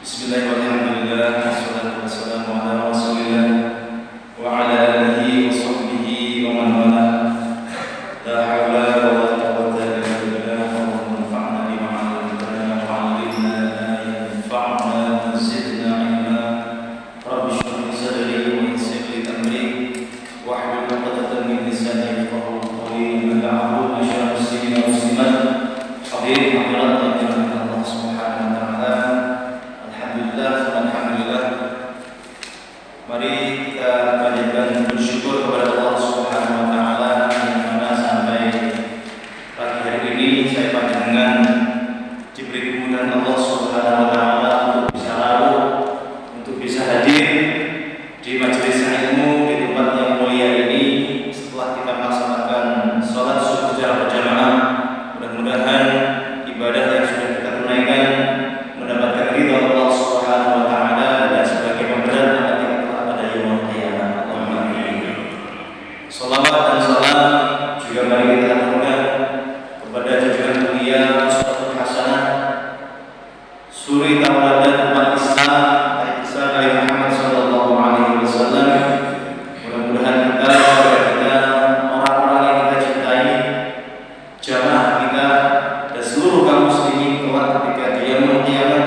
Bismillahirrahmanirrahim. Wassalatu wassalamu ala Rasulillah wa ala alihi wa sahbihi wa man wala. La haula wa la quwwata illa billah. Allahumma anfa'na bima 'allamtana wa 'allimna ma yanfa'una wa zidna 'ilma. Rabbi shrah li sadri wa yassir li amri wahlul 'uqdatam min lisani yafqahu qawli. Amma ba'du, masyaallah muslimin wa muslimat, hadirin hadirat yang dirahmati Allah Subhanahu wa taala. Alhamdulillah. Mari kita panjatkan bersyukur kepada Allah Subhanahu wa taala yang mana sampai pagi hari ini saya panjatkan diberi kemudahan Allah Subhanahu wa taala untuk bisa lalu, untuk bisa hadir di majelis ilmu di tempat yang mulia ini setelah kita melaksanakan salat subuh secara berjamaah. Mudah-mudahan ibadah yang sudah kita tunaikan mendapatkan ridha Allah Subhanahu wa taala dan sebagai pemberat nanti pada yaumul qiyamah. Allahumma amin. Salawat dan salam juga mari kita aturkan kepada junjungan mulia uswatun hasanah, suri tauladan umat Islam Nabi Muhammad sallallahu alaihi wasallam. Mudah-mudahan kita orang-orang yang kita cintai, jamaah kita dan seluruh kaum muslimin kelak ketika di yaumul qiyamah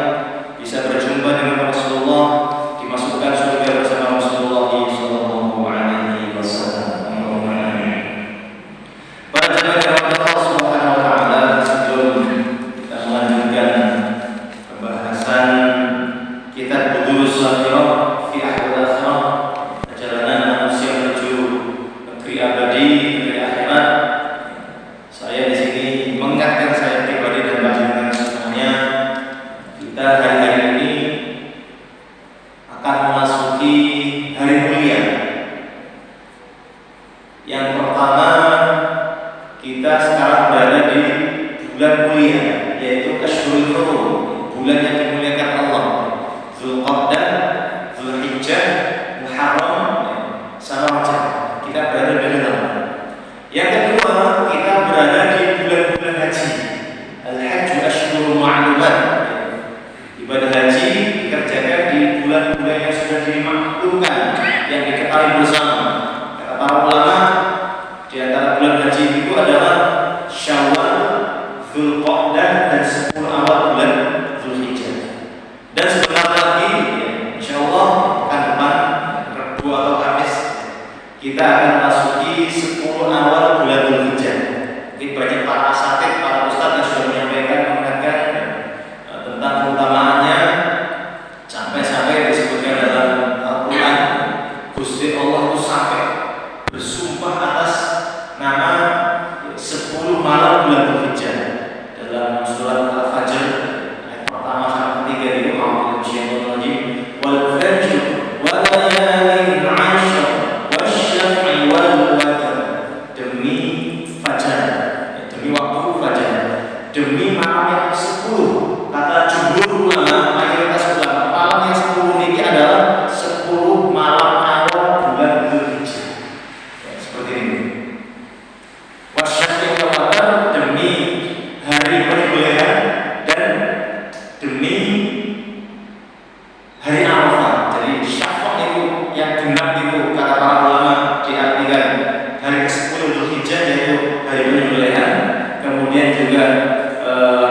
bisa berjumpa dengan Rasulullah, dimasukkan surga bersama Rasulullah sallallahu alaihi wasallam. Para jemaah yang Allah Subhanahu wa taala, sebelum kita melanjutkan pembahasan kitab Budurus Safirah fi Ahwal Akhirah, perjalanan manusia menuju negeri abadi, negeri akhirat, saya di sini mengingatkan saya pribadi dan panjenengan semuanya, kita hari-hari ini akan memasuki hari mulia. Yang pertama, kita sekarang berada di bulan mulia, yaitu Asyhurul Hurum, bulan yang dimuliakan Allah. Zulqa'dah, Zulhijjah, Muharram, sama Rajab. Kita berada di dalam. Yang kedua, kita berada di bulan-bulan haji. Al-Hajj Asyhurul Ma'lumat. Ibadah haji dikerjakan di bulan-bulan yang sudah dimaklumkan, yang diketahui bersama. Kata para ulama, di antara bulan haji itu adalah Syawal, Zulqa'dah, dan 10 awal bulan Zulhijjah. Dan sebentar lagi, insyaallah pekan depan, Rabu atau Kamis, kita akan masuki 10 awal bulan Zulhijjah. Mungkin banyak para asatidz, para ustadz yang sudah menyampaikan mengingatkan tentang keutamaannya, sampai-sampai disebutkan dalam Al-Quran, Gusti Allah itu sampai bersumpah atas nama 10 malam bulan Zulhijjah dalam surat Al-Fajr ayat pertama sampai ketiga itu, wal fajr wa layalin 'ashr wasyaf'i wal watr, demi fajar, demi waktu fajar, demi malam yang 10. Kata jumhur ulama, mayoritas ulama, malam yang 10 ini adalah 10 malam awal bulan Zulhijjah. Seperti ini. Wasyaf'i wal watr, demi hari penyembelihan dan demi hari Arafah. Jadi syafaq itu yang genap itu kata para ulama diartikan hari ke-10 Zulhijjah, yaitu hari penyembelihan. Kemudian juga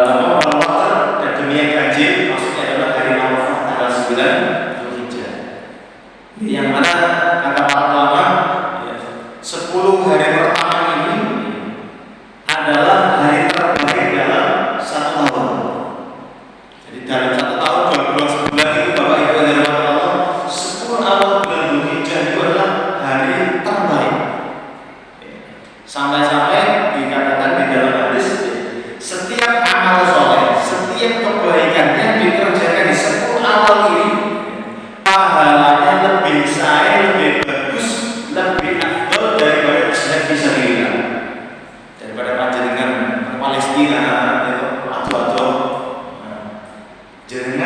wal-watr, dan demi yang ganjil, maksudnya adalah hari Arafah tanggal 9 Zulhijjah. Yang mana kata para ulama, 10 hari pertama ini adalah hari terbaik dalam satu tahun. Jadi dalam satu tahun 12 bulan itu, Bapak Ibu yang dirahmati Allah, 10 awal bulan Zulhijjah itu adalah hari terbaik. Sampai-sampai dikatakan di dalam hadis, setiap amal soleh, setiap kebaikan yang dikerjakan di 10 awal ini, pahalanya lebih besar, lebih bagus, lebih afdal daripada jihad fisabilillah, daripada panjenengan ke Palestina itu adu-adu jenengan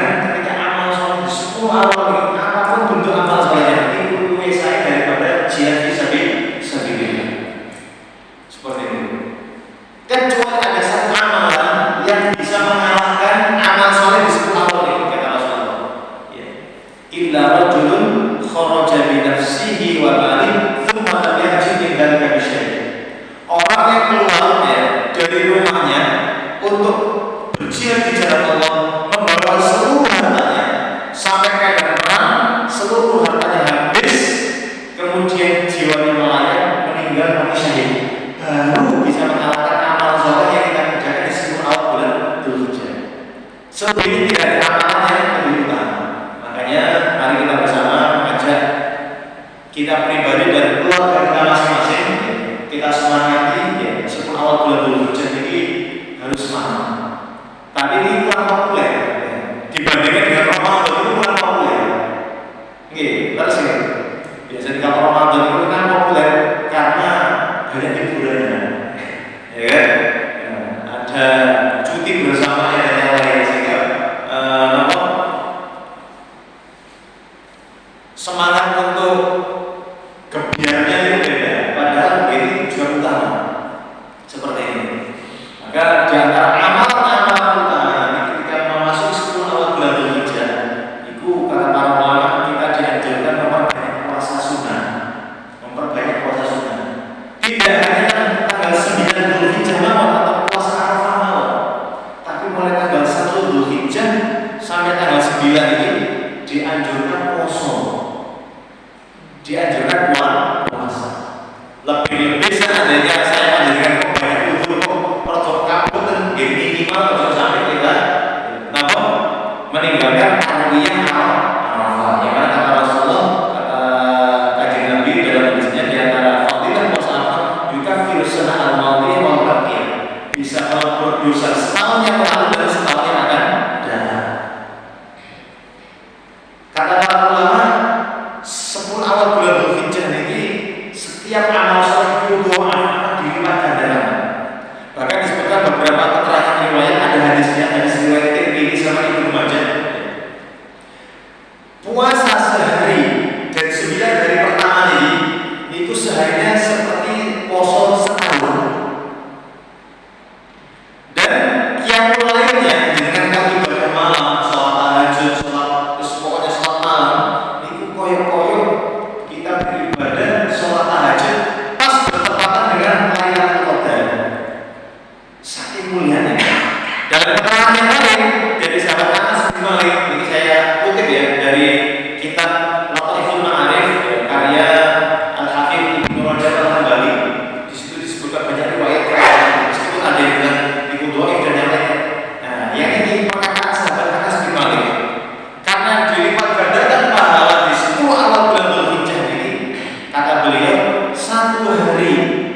amalan yang lebih utama. Makanya mari kita bersama mengajak kita pribadi dan keluarga kita masing-masing, kita semangati ya, 10 awal bulan Dzulhijjah ini harus semangat. Tapi ini kurang populer ya. Dibandingkan dengan Ramadan itu kurang populer. Oke, terus ya. Biasanya kalau Ramadan itu kan populer karena banyak hiburannya, ya kan? Ya, ada cuti bersama dan yang lain sehingga semangat untuk kebiarannya itu beda. Padahal ini juga utama seperti ini. Maka di antara amalan-amalan utama ini ketika memasuki 10 awal bulan Dzulhijjah, itu kata para ulama kita dianjurkan memperbanyak puasa sunnah, Tidak hanya tanggal 9 Dzulhijjah atau puasa Arafah malam, tapi mulai tanggal 1 Dzulhijjah sampai tanggal 9 ini dianjurkan puasa, dianjurkan puasa. Lebih-lebih seandainya saya menjadikan banyak untuk produk kabut dan minimal untuk sampai kita meninggalkan tarwiyah Arafah. Yang mana kata Rasulullah, kata kajian Nabi dalam hadisnya di antara fadilah puasa Arafah yukaffiru sanah al-madiyah wal baqiyah, bisa mengampuni dosa setahun yang lalu dan setahun yang akan datang. Kata para ulama, 10 awal bulan Dzulhijjah ini setiap amal soleh itu akan dilipat gandakan. Bahkan disebutkan beberapa keterangan riwayat, ada hadisnya, hadis riwayat Tirmidzi sama Ibnu Majah. Puasa sehari dan 9 hari pertama ini itu seharinya seperti poso setahun. Dan qiyamul lailnya dengan ibadah malam, sholat tahajud, pokoknya sholat malam, itu koyok-koyok kita beribadah sholat tahajud pas bertepatan dengan Lailatul Qadar. Saking mulianya. Dalam keterangan yang lain dari sahabat Anas bin Malik, ini saya kutip ya dari kitab Lataiful Ma'arif karya Al-Hafidz Ibnu Rajab Al-Hambali. Di situ disebutkan banyak riwayat meskipun ada yang bilang itu dhaif dan yang lain. Nah, yang ini perkataan sahabat Anas bin Malik, karena dilipat gandakan pahala di 10 awal bulan Dzulhijjah ini, kata beliau, 1 hari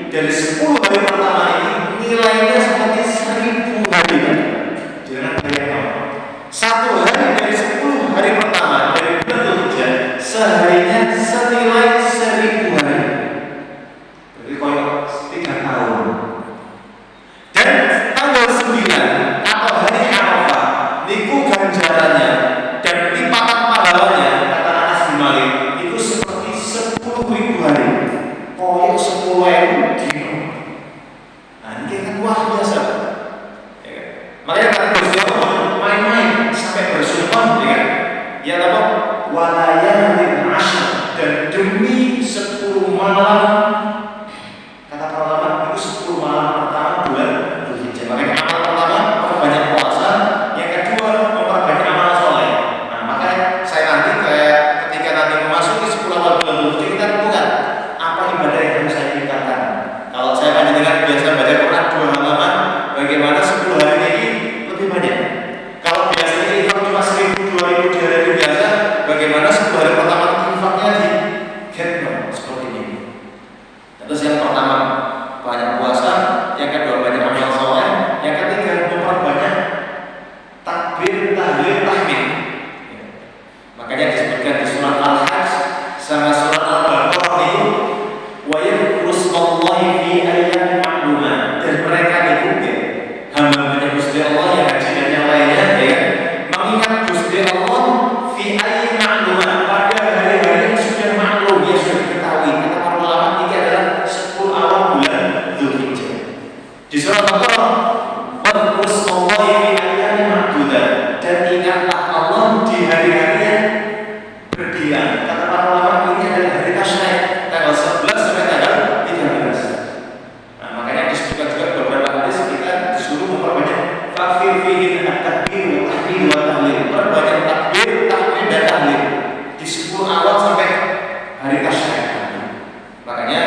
dari 10 hari pertama ini nilainya seperti 1000 hari. Jangan bayangkan, 1 hari dari 10 hari pertama dari bulan Dzulhijjah seharinya senilai 1000 hari. Berarti kalau 3 tahun. Dan tanggal 9 atau hari Arafah niku ganjarannya dan lipatan pahalanya kata Anas bin Malik itu seperti 10.000 hari. Koyok 10.000 dino. Nah, ini kan luar biasa. Ya. Makanya kata Gusti Allah main-main sampai bersumpah, ya kan? Ya apa? Walayalin ashr, dan demi 10 malam, kata para ulama itu 10 malam pertama bulan Dzulhijjah. Makanya amal pertama memperbanyak puasa, yang kedua memperbanyak amal soleh. Nah, makanya saya nanti ketika nanti memasuki 10 awal bulan Dzulhijjah, kita tentukan apa ibadah yang harus saya tingkatkan. Kalau saya dengan biasa baca Quran 2 halaman, bagaimana 10 hari ini lebih banyak. Kalau biasanya infak cuma 1.000, 2.000 di hari biasa, bagaimana 10 hari pertama infaknya di get seperti ini. Terus yang pertama banyak puasa, yang kedua banyak amal soleh, yang ketiga memperbanyak takbir, tahlil, tahmid. Ya. Makanya disebutkan di surat Al-Hajj sama surat Al-Baqarah itu wa yadhkuru smallahi fi ayyamin ma'lumat, dan mereka itu ya, hamba-hamba Gusti Allah yang haji dan yang lainnya ya, mengingat Gusti Allah fi ayyamin ma'lumat, pada hari-hari yang sudah maklum, yang sudah diketahui. Kata para ulama ini adalah 10 awal bulan Dzulhijjah. Di surat Al-Baqarah wadhkuru smallahi fi ayyamin ma'dudat, dan ingatlah Allah di hari-hari yang berbilang. Kata para ulama ini adalah hari tasyrik, tanggal 11 sampai tanggal 13. Nah, makanya disebutkan juga beberapa hadis kita disuruh memperbanyak fakfir fihi at-takbir wa tahmid wa tahlil, perbanyak takbir, tahmid dan tahlil di 10 awal sampai hari tasyrik. Makanya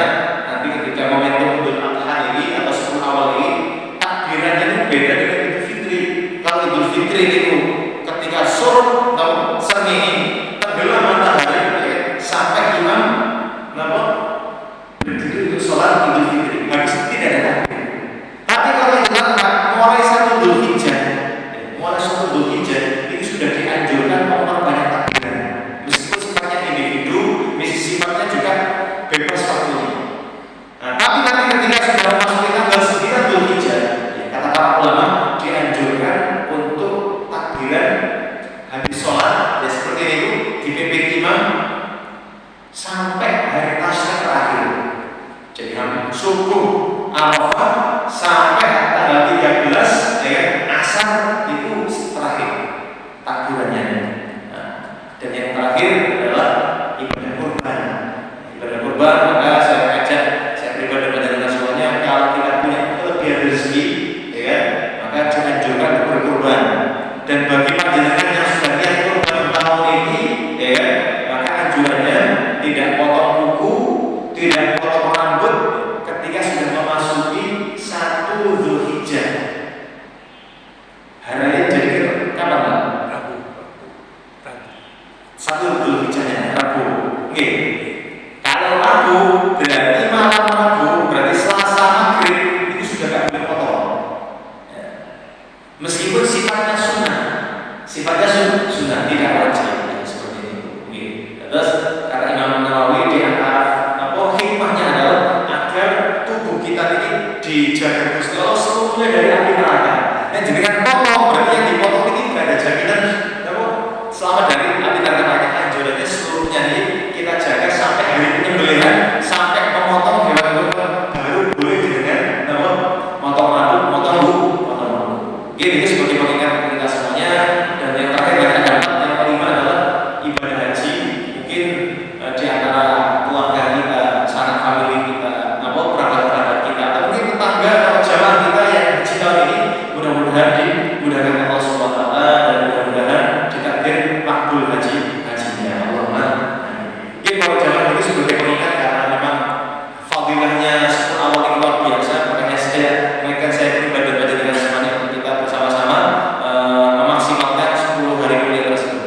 nanti ketika momentum Idul Adha ini atau 10 awal ini, takbirannya itu beda dengan Idul Fitri. Kalau Idul Fitri itu ketika seperti itu dipimpin imam sampai hari tasyrik terakhir. Jadi subuh Arafah sampai tanggal 13 ya asar itu terakhir takbirannya. Nah, dan yang terakhir adalah ibadah kurban. Ibadah kurban maka saya ajak saya pribadi menjalankan semuanya kalau kita punya kelebihan rezeki ya kan, maka dianjurkan berkurban. Dan bagi panjenengan yang sudah niat kurban tahun ini ya kan, maka anjurannya tidak potong kuku, tidak potong rambut ketika sudah memasuki 1 Zulhijjah. Hari raya jadi kapan Pak? Rabu. 1 Zulhijjahnya Rabu. Oke. Kalau Rabu berarti malam Rabu berarti Selasa maghrib itu sudah tidak boleh potong. Ya. Meskipun sifatnya sunnah tidak wajib ya, seperti itu. Oke. Terus kata Imam Nawawi di antara hikmahnya adalah agar tubuh kita ini dijaga Gusti Allah seluruhnya dari api neraka. Nah, jadi kan potong berarti yang dipotong ini tidak ada jaminan selamat dari api neraka. Anjurannya seluruhnya ini kita jaga sampai hari penyembelihan, sampai memotong hewan kurban baru boleh dengan motong rambut, motong rambut. Ini sebagai pengingat kita semuanya. Dan yang terakhir yang keempat, yang kelima adalah ibadah haji. Mungkin di antara keluarga kita, sanak famili kita, kerabat-kerabat kita, atau mungkin tetangga atau jamaah kita yang haji tahun ini, mudah-mudahan dimudahkan Allah SWT dan mudah-mudahan ditakdir makbul hajinya. Allahumma amin. Mungkin kalau jamaah ini sebagai pengingat karena memang fadilahnya awal ini luar biasa, makanya saya pribadi dengan semuanya untuk kita bersama-sama memaksimalkan 10 hari mulia tersebut.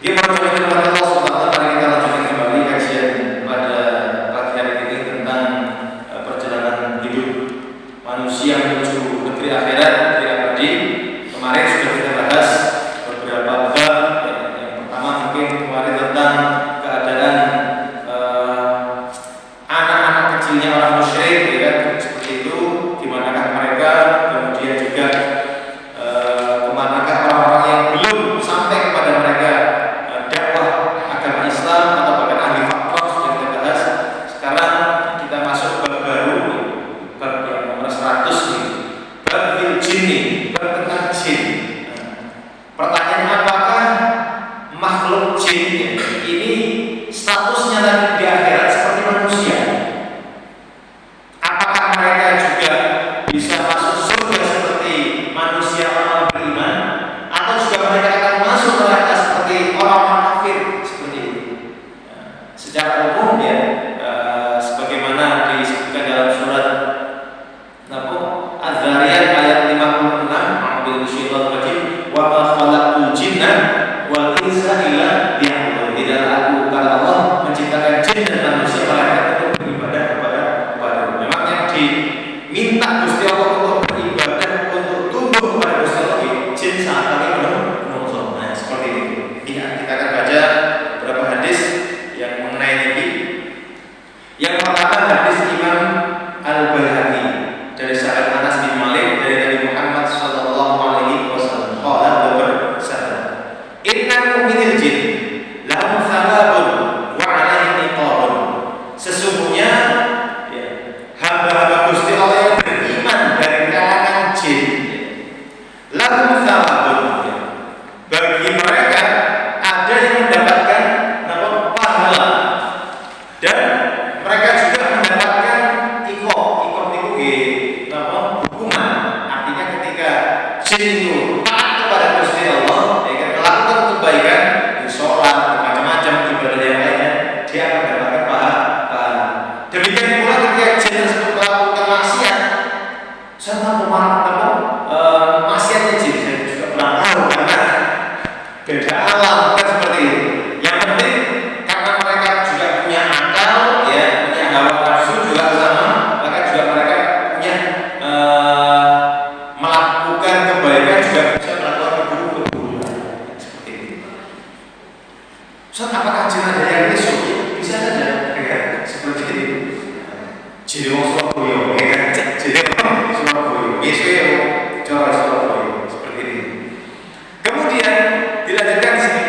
Dia berjumpa dengan Allah SWT. Mari kita lanjutkan kembali kajian pada pagi hari ini tentang perjalanan hidup manusia menuju negeri akhirat, negeri abadi. Kemarin sudah kita bahas beberapa bab. Yang pertama mungkin kemarin tentang keadaan anak-anak kecilnya orang musyrik, ya kan, seperti itu, di manakah mereka, kemudian juga kemanakah orang-orang yang belum sampai kepada mereka dakwah agama Islam atau bahkan ahli fatwa yang kita bahas. Sekarang kita masuk bab baru, bab yang nomor 100 nih, bab fil jinni, bab tentang jin. Pertanyaannya, apakah makhluk jin ini statusnya nanti di akhirat seperti manusia? Apakah mereka juga bisa masuk surga seperti manusia orang beriman, atau juga mereka akan masuk neraka seperti orang-orang kafir seperti itu? Secara umum ya, sebagaimana disebutkan dalam surat Az-Zariyat ayat 56, A'udzu bisyaitonir rajim, wa ma khalaqtul jinna wal insa illa liya'budun. Tidaklah aku, kata Allah, menciptakan jin dan manusia melainkan untuk beribadah kepada. Memang yang diminta Gusti Allah untuk beribadah, untuk tunduk kepada Gusti Allah, jin saat kali menungso. Nah, seperti itu. Ya, kita akan baca beberapa hadis yang mengenai ini. Yang pertama hadis Imam Al-Baihaqi dari sahabat Anas bin Malik dari Nabi Muhammad sallallahu alaihi wasallam. Qala bersabda, "Inna mu'minil jin lahum thawabun wa 'alaihim iqabun." Sesungguhnya ya, hamba-hamba Gusti Allah yang beriman dari kalangan jin, lahum thawabun, bagi mereka ada yang mendapatkan pahala, dan mereka juga mendapatkan iqab itu hukuman. Artinya ketika jin itu taat kepada Gusti Allah, ya kan, melakukan kebaikan, sholat, macam-macam ibadah yang lainnya, dia akan mendapatkan pahala. Demikian pula ketika jin tersebut melakukan maksiat, saya tahu maksiatnya jin, saya juga kurang tahu karena beda alam, kan seperti itu. Yang penting karena mereka juga punya akal, ya, punya hawa nafsu juga sama, maka juga mereka punya melakukan kebaikan, juga bisa melakukan keburukan seperti itu. Ustaz, apakah jin ada yang besok? Bisa saja, ya, seperti itu. Jadi orang Surabaya, ya kan? Jadi orang Surabaya, besok cara Surabaya seperti ini. Kemudian dilanjutkan di sini,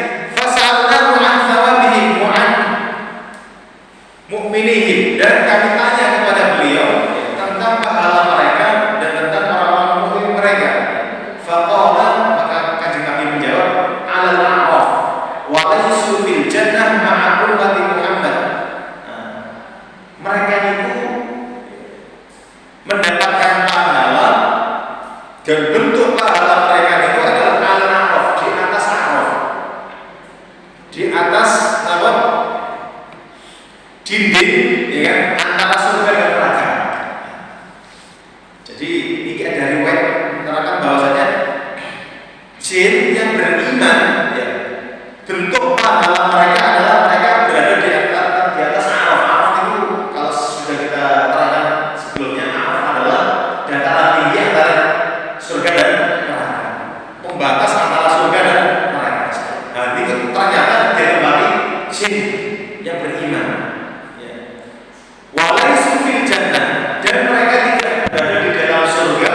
dinding, ya kan, antara surga dan neraka. Jadi ini ada riwayat menerangkan bahwasanya jin yang beriman, ya, bentuk pandangan mereka adalah mereka berada di atas araf. Araf itu kalau sudah kita terangkan sebelumnya, araf adalah dataran tinggi antara surga dan neraka, pembatas antara surga dan neraka. Nah ini ternyata ditempati jin yang beriman, ya. Walaisu fil jannah, dan mereka tidak berada di dalam surga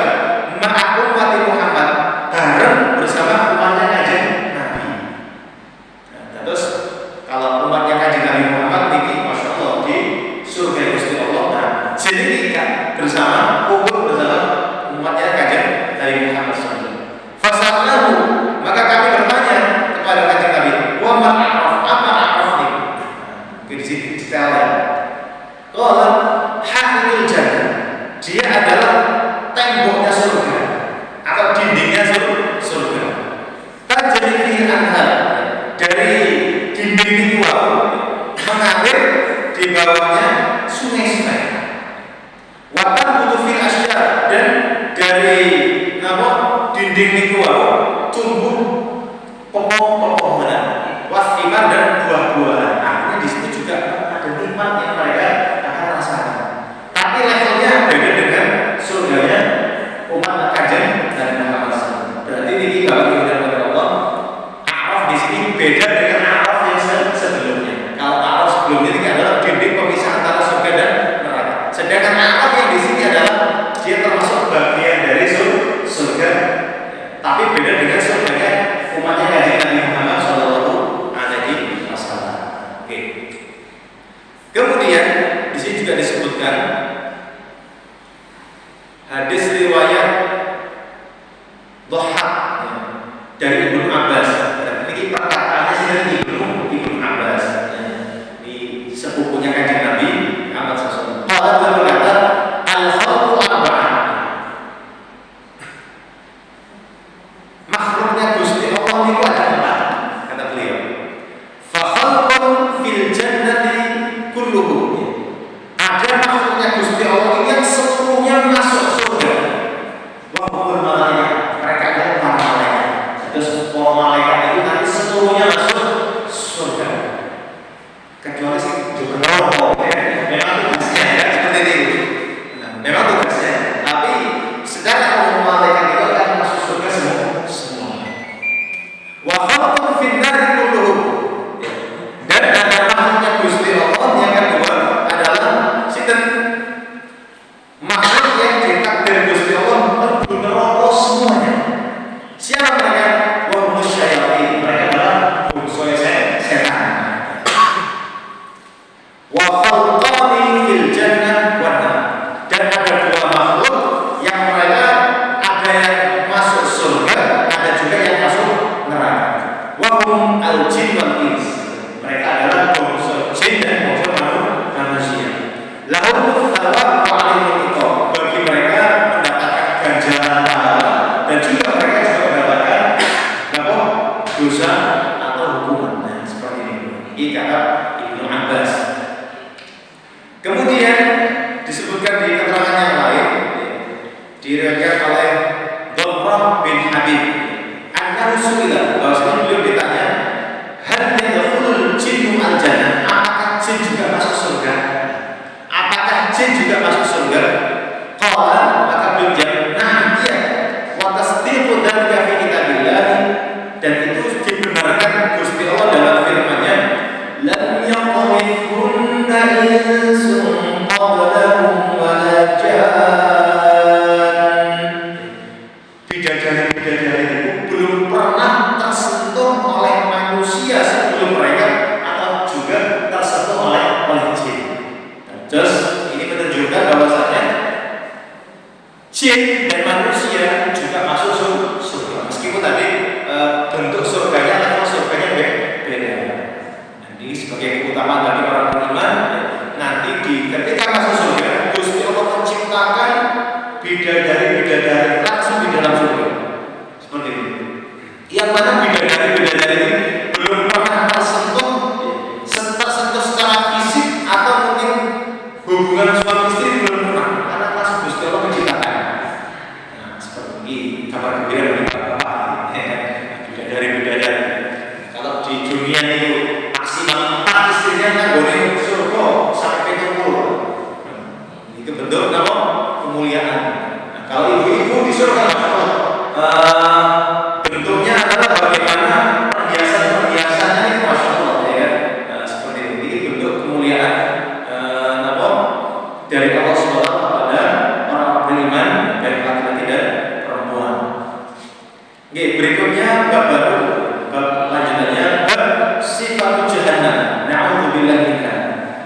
ma'akum mati Muhammad, bareng bersama umatnya kanjeng Nabi. Nah, terus kalau umatnya kanjeng Nabi Muhammad ini masya Allah di surga Gusti Allah, nah jadi tidak bersama, kumpul bersama umatnya kanjeng Nabi Muhammad SAW. Fasalnahu, maka kami bertanya kepada kanjeng Nabi, wa man a'raf, apa a'raf ini? Mungkin di sini detailnya. Qala ha'idul jannah, dia adalah temboknya surga atau dindingnya surga. Tajri fihi anhar, dari dinding itu mengalir di bawahnya sungai-sungai. Wa tambutu fil asyjar, dan dari dinding itu tumbuh pohon-pohonan, wathimar, dan buah-buahan. Artinya di situ juga ada nikmat yang mereka akan rasakan. Tapi levelnya beda dengan surganya umat kanjeng Nabi Muhammad SAW. Berarti ini bagi kepada Allah, araf di sini beda dengan araf yang sebelumnya. Kalau araf sebelumnya ini adalah dinding pemisah antara surga dan neraka. Sedangkan araf yang di sini adalah dia termasuk bagian dari surga, tapi beda dengan surganya umatnya kanjeng Nabi Muhammad SAW. Oke. Kemudian di sini juga disebutkan hadis riwayat Dhahhak dari Ibnu Abbas. Ini perkataannya sih dari Ibnu Abbas, di sepupunya kanjeng Nabi Muhammad SAW. Allah berkata, al-khalqu arba'ah, makhluknya Gusti Allah itu ada empat, kata beliau. Fa khalqun fil jannati kulluhu, ada makhluknya Gusti Allah ini yang seluruhnya masuk surga. Wa humul malaikat, mereka adalah para malaikat. Terus para malaikat itu nanti seluruhnya masuk surga, kecuali si Jibril. Memang tugasnya ya seperti ini. Nah, memang tugasnya. Tapi secara umum malaikat itu akan masuk surga semua. Wa khalqun fin nari kulluhum, dan ada makhluknya Gusti Allah yang kedua adalah sinten, makhluk yang ditakdir Gusti Allah mlebu neraka semuanya. Siapa mereka? Wa musyayatin, mereka adalah unsur setan. Wa khalqani fil jannah wan nar, dan ada dua makhluk yang mereka ada yang masuk surga, ada juga yang masuk neraka. Wa hum al-jin wal ins, mereka adalah unsur jin dan unsur manusia. Lahum thawab wa alaihim iqab, bagi mereka mendapatkan ganjaran pahala, dan juga mereka juga mendapatkan dosa atau hukuman. Nah, seperti ini. Ini kata Ibnu Abbas. Kemudian disebutkan di keterangan yang lain, diriwayatkan oleh Dhamrah bin Habib, annahu su'ila, bahwasanya beliau ditanya, hal yadkhulul jinnu al-jannah, apakah jin juga masuk surga? Apakah jin juga masuk surga? Qala, maka beliau jawab, nah iya, wa tasdiqu dzalika fi kitabillah, dan itu dibenarkan Gusti Allah dalam firman-Nya, lam yaqmithunna insun qablahum wala jan. Bidadari-bidadari itu belum pernah tersentuh oleh manusia sebelum mereka, atau juga tersentuh oleh jin. Terus ini menunjukkan bahwasanya jin dan manusia juga masuk surga, meskipun tadi bentuk surganya, level surganya beda. Ini sebagai keutamaan bagi orang beriman. Nanti ketika masuk surga, Gusti Allah menciptakan bidadari-bidadari langsung di dalam surga. Seperti ini. Yang mana bidadari-bidadari ini belum pernah tersentuh secara fisik atau gajinya itu maksimal 4, istrinya nggone surga sampai 70. Itu bentuk apa? Kemuliaan. Nah, kalau ibu-ibu di surga bentuknya adalah bagaimana perhiasannya itu masya Allah ya kan. Seperti itu. Ini bentuk kemuliaan apa? Dari Allah SWT pada orang beriman dari laki-laki dan perempuan. Oke, berikutnya bab baru, bab lanjutannya bab sifat jahannam. Na'udzubillah minha.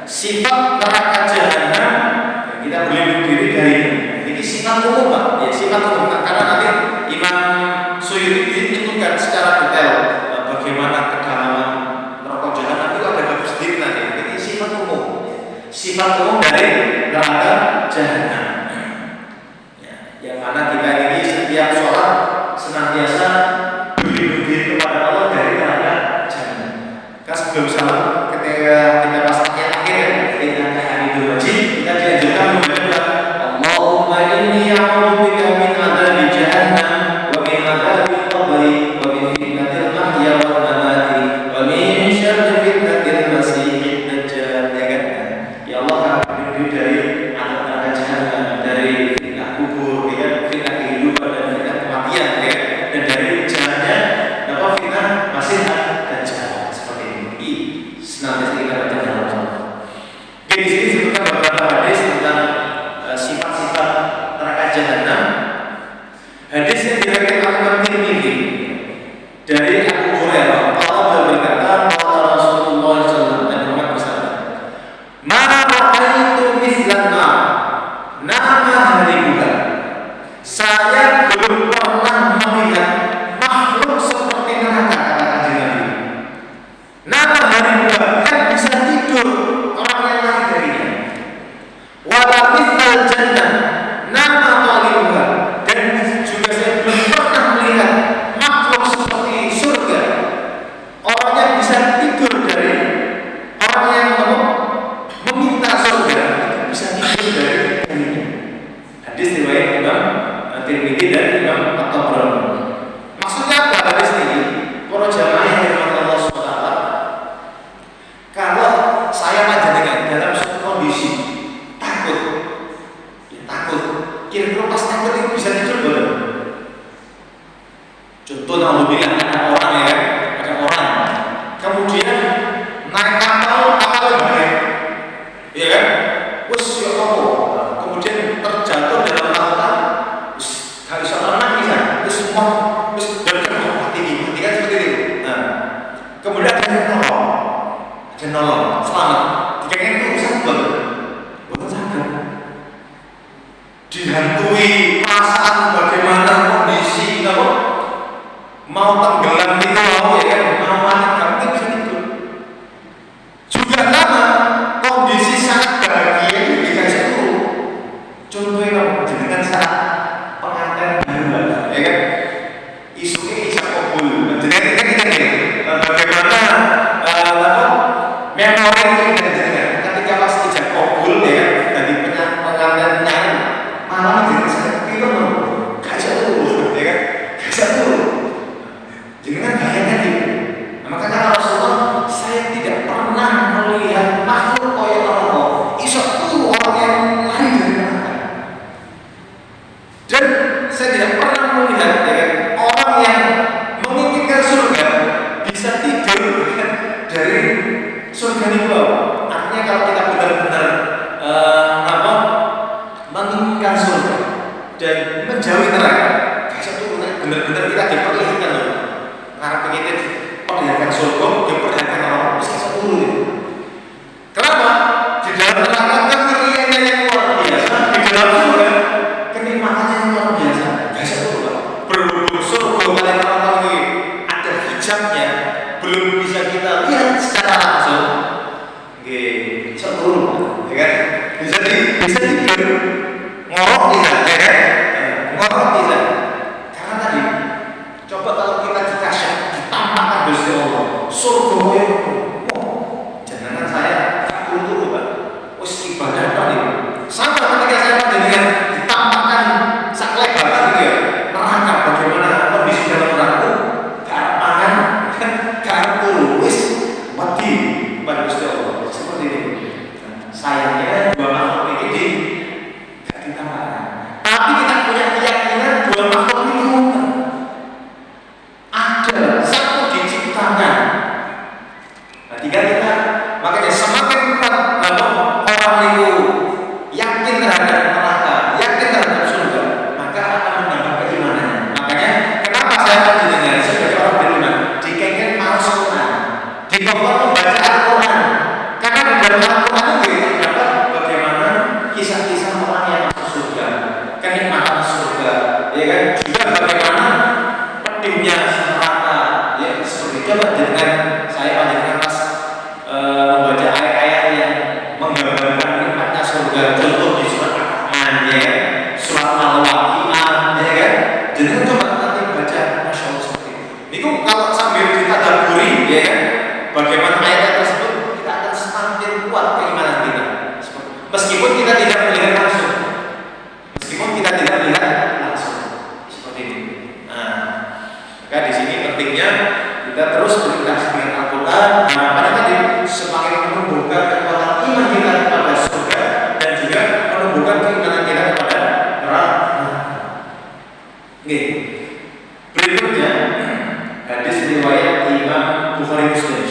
Sifat neraka jahannam kita berlindung diri dari ini sifat umum Pak. Ya, sifat umum karena nanti Imam Suyuti menyebutkan secara detail bagaimana kedalaman neraka jahannam itu ada bab sendiri nanti. Ini sifat umum. Sifat umum dari neraka jahannam. Ya, yang mana kita ini setiap sholat senantiasa berlindung diri kepada Allah dari neraka jahannam. Kan sebelum salam ketika kita pas akhir kita Hamidul Majid kita dianjurkan membaca Allahumma inni a'udzubika min adzabi jahannam wa min adzabil qabri wa min fitnatil mahya wal mamati wa min syarri fitnatil masiihid dajjal. Ya Allah, kami berlindung dari adab neraka jahannam, dari fitnah kubur, fitnah kehidupan dan fitnah kematian, dan dari jalannya apa fitnah masiihid dajjal. Seperti ini. Senantiasa kita baca dalam salat. Di sini disebutkan beberapa hadis tentang sifat-sifat neraka jahannam. Hadis yang diriwayatkan oleh Imam Tirmidzi dari Abu Hurairah, Allah berkata, qala Rasulullah sallallahu alaihi wasallam, dan Muhammad bersabda, "Ma ra'aitu mithlan ma nama haribuha." Saya belum pernah melihat makhluk seperti neraka, kata Kanjeng Nabi. Nama haribuha yang bisa tidur orang yang lari darinya. Wala mithlal jannah nama talibuha, dan juga saya belum pernah melihat makhluk seperti surga, orang yang bisa tidur dari orang yang meminta surga itu bisa tidur darinya. Hadis riwayat Imam Tirmidzi dan Imam At-Tabrani. Maksudnya apa hadis ini? Para jamaah yang dirahmati Allah SWT, kalau saya panjenengan dalam suatu kondisi takut, kira-kira pas takut itu bisa tidur belum? Contoh alhamdulillah ada orang ya, ada orang kemudian naik kapal balik, ya kan? Wes ya Allah, kemudian terjatuh dalam lautan, gak bisa renang bisa, terus mati kan seperti itu. Nah, kemudian ada yang nolong, selamat. Dikatakan itu bisa bukan sakit. Dihantui perasaan bagaimana kondisi kamu mau tenggelam di laut ya kan, mau mati kamu bisa tidur. Juga sama kondisi sangat bahagia itu dikasih dulu. Contohnya kamu dengan saat pengantin baru ya kan, isunya ijab kabul. Jadi kita bagaimana memori ini ketika pas ijab kabul ya kan, dari pengantin nyanyi malam jadi saya itu gajah dulu ya kan, gajah dulu. Jangan bayangkan itu. Maka kata Rasulullah, saya tidak pernah melihat makhluk kaya Allah. Isok itu orang yang lari dari neraka. Dan saya tidak pernah melihat ya kan, orang yang menginginkan surga bisa tidur dari surga itu. Artinya kalau kita benar-benar menginginkan surga dan menjauhi neraka, benar-benar kita diperlihatkan loh. Karena begitu perlihatkan surga, diperlihatkan orang bisa sepuluh itu. Kenapa? Di dalam neraka kan kenikmatannya yang luar biasa, di dalam surga kenikmatannya yang luar biasa. Gak sepuluh Pak. Berhubung surga kalian orang ini ada hijabnya, belum bisa kita lihat secara langsung. Sepuluh, ya kan? Bisa tidur, ngorok tidak, ya kan? Ngorok tidak. Karena tadi, coba kalau kita dikasih, ditampakkan Gusti Allah, surga yang jangan saya takut dulu Pak. Wis ibadah Pak ini. Sama ketika saya dengan ditampakkan saklebaran gitu ya, neraka bagaimana kondisi dalam neraka, gak makan, gak wis dikongkon membaca Al-Quran. Karena di dalam Al-Quran itu terdapat bagaimana kisah-kisah orang yang masuk surga, kenikmatan surga, ya kan? Juga bagaimana pedihnya neraka, ya seperti coba dengan saya panjangkan pas membaca ayat-ayat yang menggambarkan nikmatnya surga. Contoh di surat Ar-Rahman, ya kan? Surat Al-Waqiah, ya kan? Jadi coba nanti baca, masya Allah seperti itu. Itu kalau sambil kita tadaburi, ya kan? Bagaimana ayat tersebut, kita akan semakin kuat keimanan kita. Meskipun kita tidak melihat langsung, seperti ini. Nah, maka di sini pentingnya kita terus berinteraksi dengan Al-Quran. Harapannya tadi semakin menumbuhkan kekuatan iman kita kepada surga dan juga menumbuhkan keimanan kita kepada neraka. Oke. Berikutnya hadis riwayat Imam Bukhari Muslim.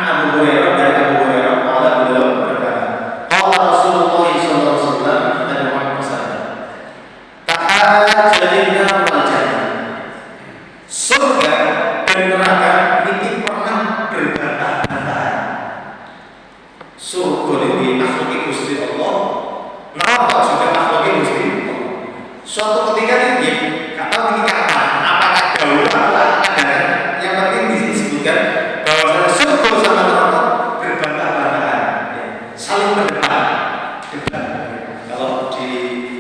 Abu Hurairah dari Abu Hurairah qala beliau berkata, qala Rasulullah sallallahu alaihi wasallam dan Muhammad sallallahu ta'ala wal jannah. Surga dan neraka ini pernah berbantah-bantahan. Surga ini makhluk Gusti Allah, neraka juga makhluk Gusti Allah. Suatu ketika ini kata apakah jauh atau ada, yang penting disebutkan bahwa surga sama neraka berbantah-bantahan, ya, saling berdebat. Kalau di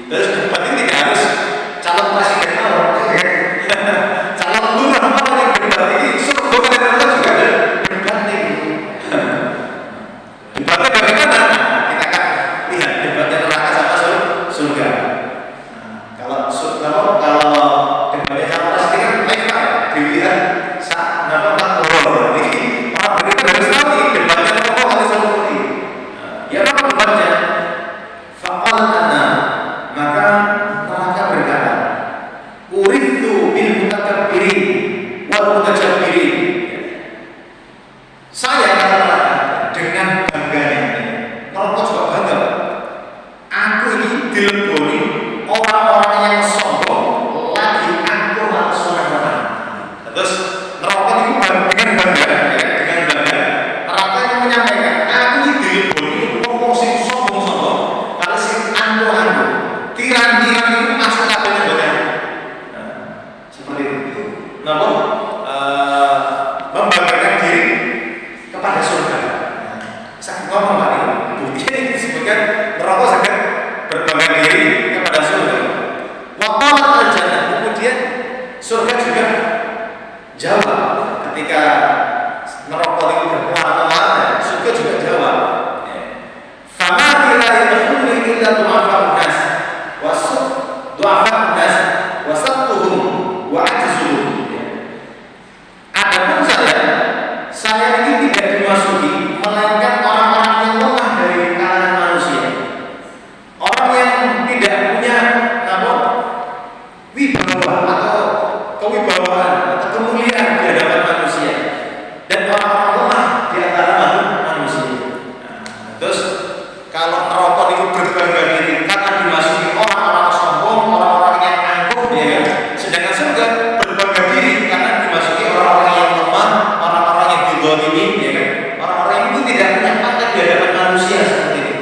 terus debat ini tidak harus calon presiden calon lurah yang debat ini surga dan neraka juga ada debat ini. Debatnya bagaimana? Kita akan lihat debatnya neraka sama surga. Kalau debatnya calon presiden kan dilihat saat ini orang berita harus tahu ini debatnya apa kali seperti ini. Ya apa debatnya? Faqal ana, maka neraka berkata, uridu bil mutakabbirin wal mutajabbirin. Saya kata neraka dengan bangganya, neraka juga bangga. Aku ini dileboni orang-orang yang sombong lagi angkuh atas orang-orang. Terus neraka ini dengan bangga, dengan bangga. Neraka yang menyampaikan, aku ini dileboni orang sing sombong-sombong, kalau sing angkuh-angkuh, tiran-tiran itu masuk kabehnya badan. Seperti itu. Namun membanggakan diri kepada surga. Saya ngomong tadi, bukti ini disebutkan neraka sangat berbangga diri kepada surga. Waqalat al-jannah, kemudian surga juga jawab ketika neraka itu berkuasa, surga juga jawab. Fama la yadkhulu illa du'afa'un nas wasaq du'afa'un nas wasaqtuhum wa ajzuhum. Adapun saya ini tidak dimasuki melainkan orang-orang yang lemah dari kalangan manusia. Orang yang tidak punya wibawa atau kewibawaan atau kemuliaan di hadapan manusia, dan orang-orang lemah di antara manusia. Terus kalau neraka itu berbangga diri karena dimasuki orang-orang sombong, orang-orang yang angkuh, ya kan? Sedangkan surga berbangga diri karena dimasuki orang-orang yang lemah, orang-orang yang dizalimi, ya kan? Orang-orang itu tidak punya pangkat di hadapan manusia seperti itu.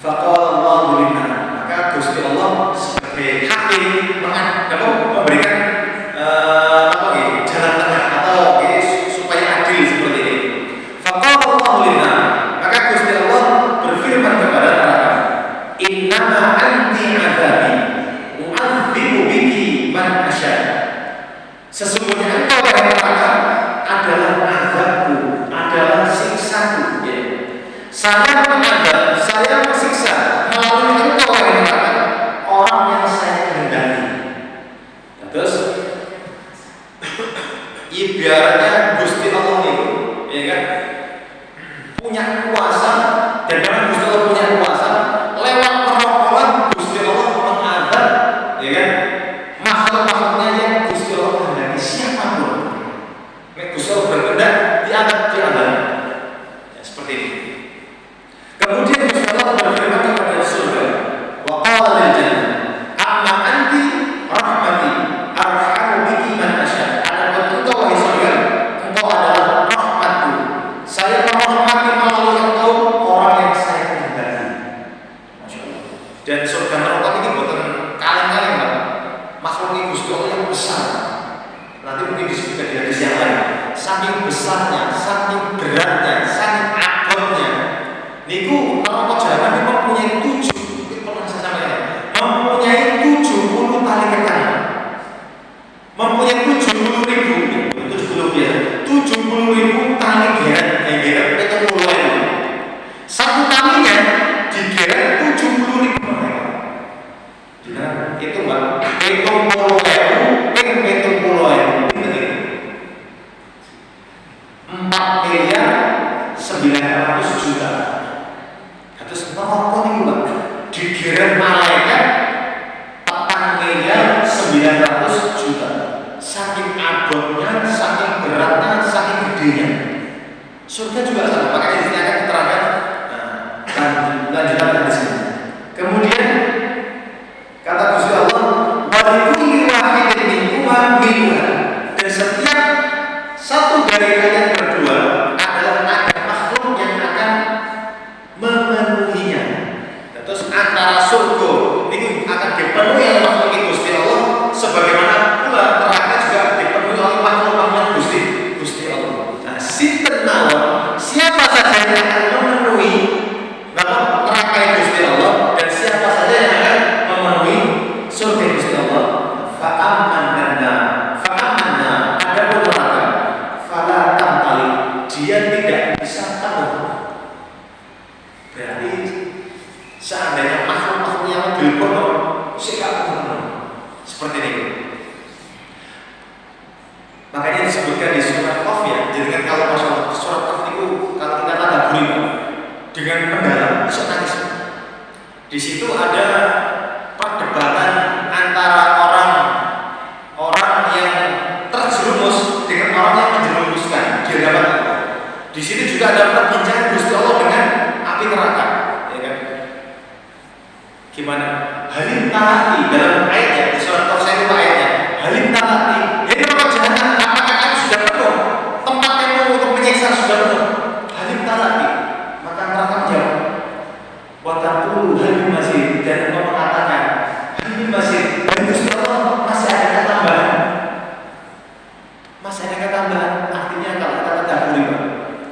Faqala Allahu lana, maka Gusti Allah sebagai hakim memberikan jalan tengah atau supaya adil seperti ini. Faqala Allahu lana, maka Gusti Allah berfirman kepada neraka, innama anti adzabi u'adzibu biki man asya. Sesungguhnya engkau wahai neraka adalah azabku, adalah siksaku, ya. Saya mengadab, saya mensiksa melalui engkau wahai neraka orang yang saya kehendaki. Terus ibaratnya Gusti Allah itu, ya kan, punya kuasa, dan karena Gusti Allah punya kuasa, lewat permohonan Gusti Allah mengadab, ya kan, makhluk-makhluknya yang Gusti Allah kehendaki, siapapun. Gusti Allah berkehendak diadab. Ya, seperti ini. Kemudian Gusti Allah berfirman kepada surga, wa qala lil jannah, amma anti rahmati arhamu biki man asya. Adapun engkau wahai surga, juga di hadis yang lain. Saking besarnya, saking beratnya, saking abotnya. Niku neraka jahanam itu mempunyai 70 tali kekang. Mempunyai 70.000, itu 70 biasa. 70.000 tali geret itu mulai. Satu talinya digeret 70.000 mereka. Itu Mbak, itu mulai. 4 miliar 900 juta. Terus neraka nih Mbak, digeret malaikat 4 miliar 900 juta. Saking abotnya, saking beratnya, saking gedenya. Surga juga sama, makanya di sini akan diterangkan. Lanjutkan hadis ini. Kemudian kata Gusti Allah, wa likulli wahidin minhuma minha, dan setiap satu dari kalian berdua adalah ada makhluk yang akan memenuhinya. Terus antara surga ini akan dipenuhi oleh makhluk Gusti Allah, sebagaimana pula neraka juga dipenuhi oleh makhluk Gusti Allah. Nah, sinten mawon, siapa saja yang akan memenuhi neraka Gusti Allah dan siapa saja yang akan memenuhi surga Gusti Allah, fa'amanna ada neraka, fala tamtali, dia tidak bisa penuh. Berarti seandainya makhluk yang dilpono sikap penuh seperti ini. Makanya disebutkan di surat Qaf ya. Jadi kan kalau masalah surat Qaf itu kalau kita tadaburi dengan mendalam bisa nangis. Di situ ada perdebatan antara orang yang terjerumus dengan orang yang menjerumuskan di hadapan Allah. Di sini juga ada perbincangan Gusti Allah dengan api neraka, ya kan? Gimana? Halim talati dalam ayatnya di surat Qaf saya lupa ayatnya. Halim talati, jadi neraka jahanam apakah kamu sudah penuh? Tempat kamu untuk menyiksa sudah penuh? Halim talati, maka neraka menjawab, wa taqulu halim masih, dan engkau mengatakan halim masih, dan Gusti Allah masih ada tambahan. Masih ada tambahan, artinya kalau kita tadaburi,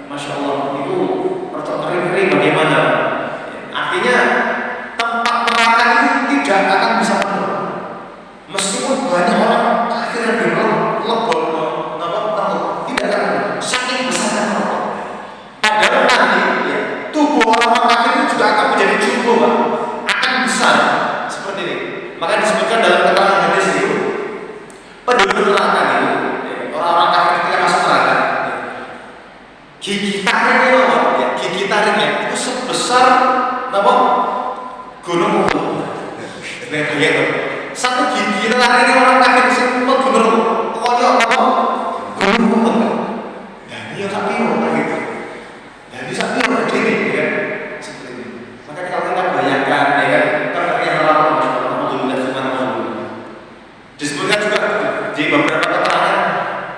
Masya Allah, itu ngeri-ngeri bagaimana? Artinya tempat neraka itu tidak akan bisa penuh, meskipun banyak orang kafir yang lebol, tidak akan saking besarnya neraka. Padahal nanti ya, tubuh orang kafir itu juga akan menjadi jumbo, akan besar seperti ini. Maka disebutkan dalam keterangan hadis itu, penduduk neraka itu, orang-orang kafir ketika masuk neraka, gigi taringnya itu sebesar gunung Uhud. Satu gigi taringnya orang kafir semua gunung Uhud. Dan dia sapi gitu. Jadi sapi gede kan seperti ini. Makanya kalau kita bayangkan ya kan yang orang alhamdulillah subhanallah. Disebutkan juga di beberapa keterangan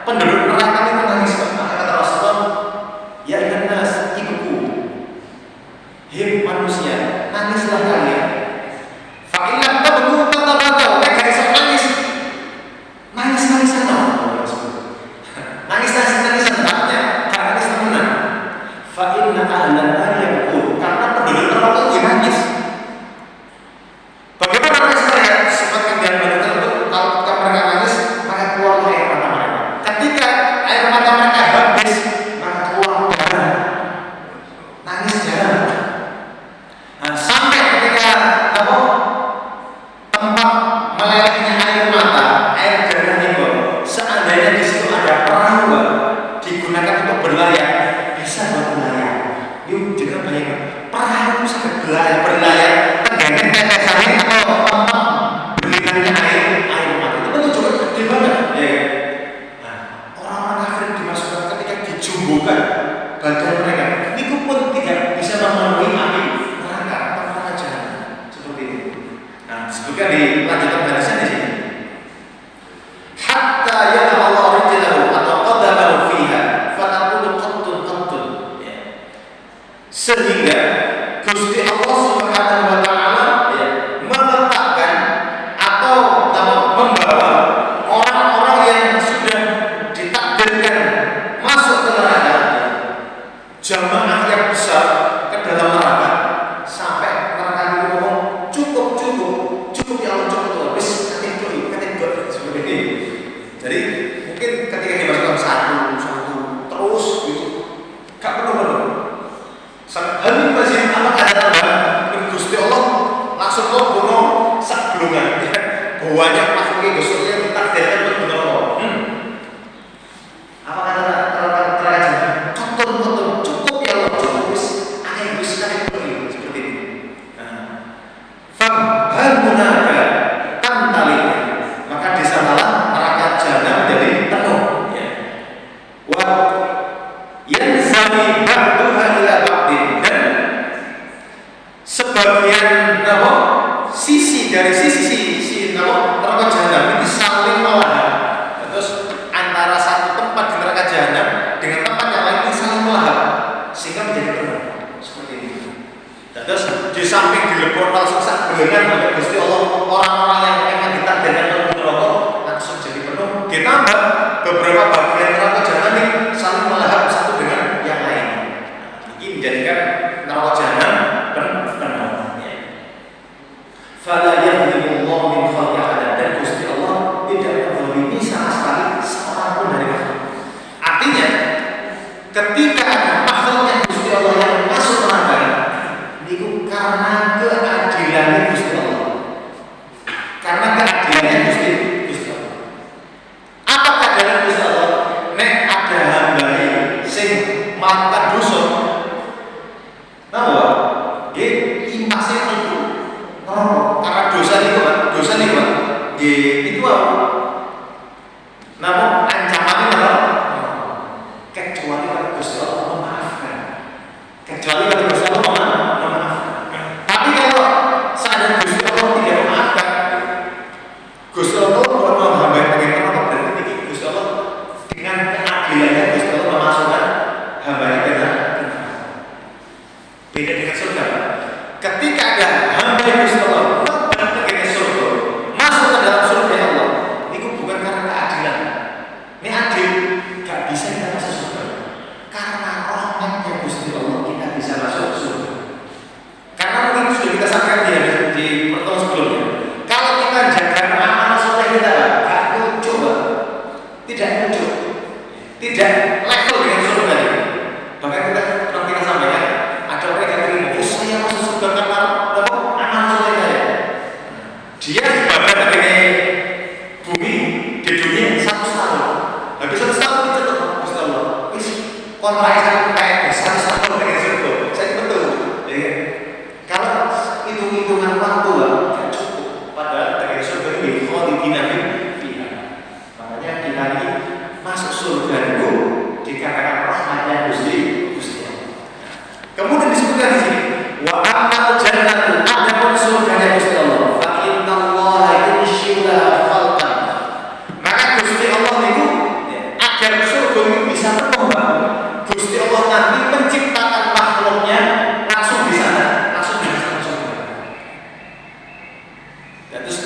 penduduk neraka itu menangis. Maka kata Rasulullah, ya nas ibuku, hei manusia, nangislah kalian. Fa'ilam tabdu tatabatu, mereka bisa nangis sana. Nangis haknya, karena nangis temenan. Fa'inna ahlan nar yaqul, karena penduduk neraka itu nangis. Bagaimana nangis mereka? Seperti yang menurut kalau mereka nangis, maka keluar air mata mereka. Ketika air mata mereka habis, maka keluar darah. Nangis jarang. Nah, sampai ketika tempat melelehnya air mata, air darah itu, seandainya di situ ada perahu digunakan untuk berlayar, bisa buat berlayar. Yuk juga bayangkan, perahu sampai berlayar, tengganya tetesannya atau tempat berlinangnya air mata itu menunjukkan gede banget, ya. Nah, orang-orang kafir dimasukkan ketika dijumbukan badan mereka, itu pun tidak bisa memenuhi api neraka jahanam seperti itu. Nah, disebutkan di lanjutan hadisnya di sini. Hatta yada Allah rijlahu atau qadamahu fiha, fataqulu qattun. Sehingga Gusti Allah Subhanahu wa taala meletakkan atau membawa orang-orang yang sudah ditakdirkan ditakdirkan masuk ke neraka, jamaah yang besar ke dalam neraka, sampai neraka itu ngomong cukup ya Allah, cukup habis kategori seperti ini. Jadi mungkin ketika dimasukkan satu terus gitu, gak perlu Habib masih apa ada tambah Gusti Allah langsung bunuh sebelumnya banyak makhluk Gusti Allah yang ditakdirkan untuk bunuh apa kata terakhir cukup ya Allah, cukup wis akeh wis kategori seperti ini. Hal munaka tantalik, maka di sanalah neraka jahanam menjadi penuh ya. Wa yanzami ba'duha ila ba'din, dan sebagian sisi dari sisi neraka jahanam ini saling melahap. Terus antara satu tempat di neraka jahanam dengan tempat yang lain ini saling melahap sehingga menjadi penuh seperti ini. Terus di samping dilebur langsung sak belengan oleh Gusti Allah, orang-orang yang memang ditakdirkan untuk neraka langsung jadi penuh. Ditambah beberapa bagian neraka jahanam ini saling melahap satu dengan yang lain. Ini menjadikan neraka jahanam penuh. Fala yadhlimu Allah min khalqi ahadan, dan Gusti Allah tidak menzalimi sama sekali seorang pun dari makhluk. Artinya ketika ada makhluk yang Gusti Allah yang masuk neraka, itu karena keadilannya Gusti Allah. Karena keadilannya Gusti Allah. Apa keadilan Gusti Allah? Nek ada hamba sing melakukan dosa, napa? Nggih, impase itu karena dosa itu kan, itu apa? Namun ancamannya adalah kecuali kalau Gusti Allah memaafkan. Tapi kalau seandainya Gusti Allah tidak memaafkan, Gusti Allah kalau menghambat bagaimana, berarti Gusti Allah dengan keadilannya Gusti Allah memasukkan hambanya ke neraka. Beda dengan surga. Ketika ada hamba yang Gusti Allah membantu ke surga, masuk ke dalam surga Allah, itu bukan karena keadilan. Ini adil, gak bisa kita masuk surga. Karena rahmatnya Gusti Allah kita bisa masuk surga. Karena mungkin sudah kita sampaikan di pertemuan sebelumnya. Kalau kita jaga amal soleh kita, gak lucu, tidak level dengan surga ini. Bahkan kita sampaikan, ada orang yang terima, saya masuk surga karena amal soleh saya. Dia ibadah dari bumi di dunia 1 tahun. Habis 1 tahun itu Gusti Allah, wis kontrak saya kayak 1 tahun dengan surga. Saya betul. Ya. Kalau hitung-hitungan waktu tidak cukup, padahal dari surga ini khalidina fiha. Makanya kita ini masuk surga itu dikatakan rahmatnya Gusti Allah. Kemudian disebutkan di sini, wa amal jannatu, adapun surganya Gusti Allah, fa innallaha yunshi'uha khalqan. Maka Gusti Allah itu agar surga itu bisa berkembang, Gusti Allah nanti menciptakan makhluknya langsung di sana surga. Dan terus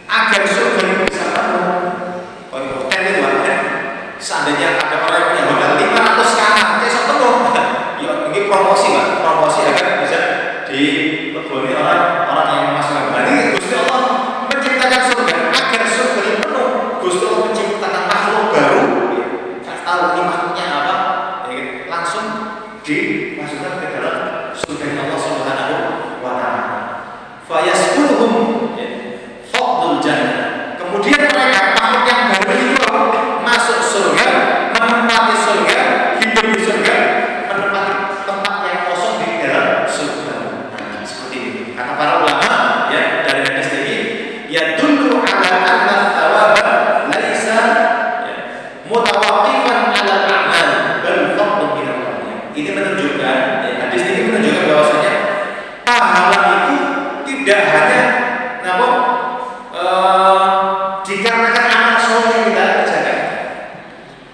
agar surga itu bisa berkembang, hotel itu seandainya ada orang yang punya hotel 500 kamar, saya penuh. Ya ini promosi agar bisa dileboni orang yang masuk. Jadi Gusti Allah menciptakan surga agar surga ini penuh. Gusti Allah menciptakan makhluk baru, tak tahu ini makhluknya apa, langsung dimasukkan ke dalam surga Allah Subhanahu wa Ta'ala. Fayaskuruhum fadlul jannah. Kemudian mereka makhluk yang baru itu masuk surga, menempati surga, hidup di surga, menempati tempat yang kosong di dalam surga. Nah, seperti ini. Kata para ulama ya dari hadis ini, ya dulu ala anna thawaba laisa mutawaqifan ala al-a'mal bal fadlun min Allah. Ini menunjukkan, hadis ini menunjukkan bahwasanya pahala itu tidak hanya dikarenakan amal soleh yang kita kerjakan.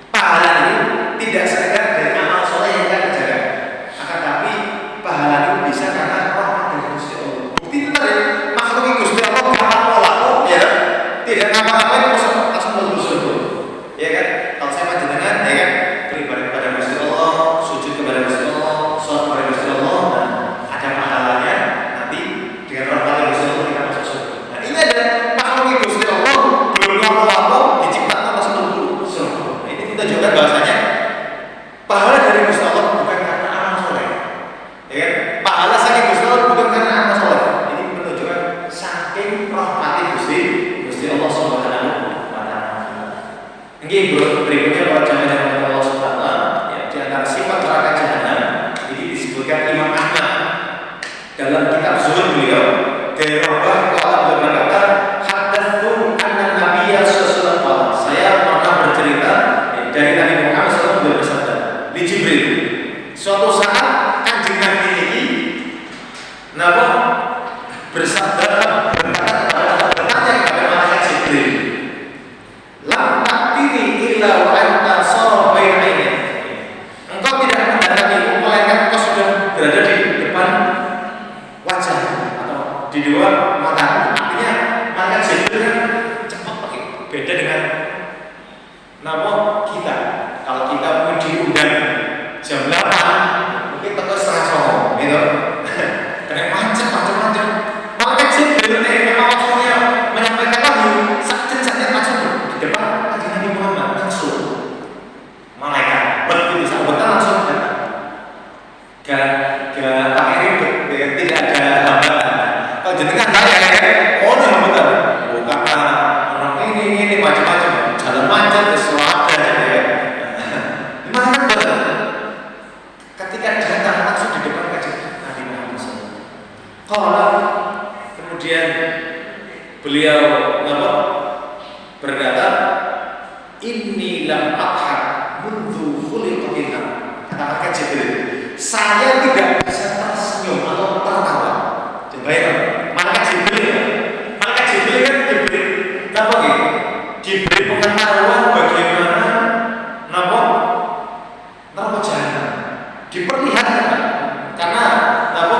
Pahala itu tidak sekedar dari amal soleh yang kita kerjakan, akan tapi pahala itu bisa karena rahmat dari Gusti Allah. Bukti itu tadi, makhluk Gusti Allah gampang pola, ya tidak ngapa-ngapain langsung bagus surga, ya kan? Kalau saya dengan berikutnya para jamaah yang Allah Subhanahu wa taala, ya, di antara sifat neraka jahanam ini disebutkan Imam Ahmad dalam kitab Zuhud beliau dari Rabbah qala beliau berkata, "Haddatsu anna Nabiyya sallallahu alaihi wasallam." Saya pernah bercerita dari Nabi Muhammad sallallahu alaihi wasallam bersabda, di Jibril. Suatu saat Kanjeng Nabi ini napa bersabda bertanya kepada malaikat Jibril, "Lam ta'tini illa wa anta sara bainaini." Engkau tidak mendatangiku melainkan engkau sudah berada di depan wajah atau di dua mata. Artinya malaikat Jibril kan cepat pakai beda dengan napa kita. Kalau kita mungkin diundang jam 8 mungkin teko setengah 9 gitu. Karena macam-macam. Malaikat Jibril ini memang waktunya menyampaikan wahyu saja langsung di depan Nabi Muhammad langsung. Malaikat begitu sambutan langsung datang. Gak pakai ribet, tidak ada hambatan. Kalau jenengan saya oh ada hambatan. Oh karena orang ini macam-macam, jalan macet, sesuatu ya. Gimana betul? Ketika datang langsung di depan Nabi Muhammad SAW. Kalau kemudian beliau berkata, "Inni lam athar mundu khuliqatin." Kata malaikat Jibril, saya tidak bisa tersenyum atau tertawa. Bayangkan, malaikat Jibril kan Jibril napa gitu? Diberi pengetahuan bagaimana napa jahanam. Diperlihatkan karena napa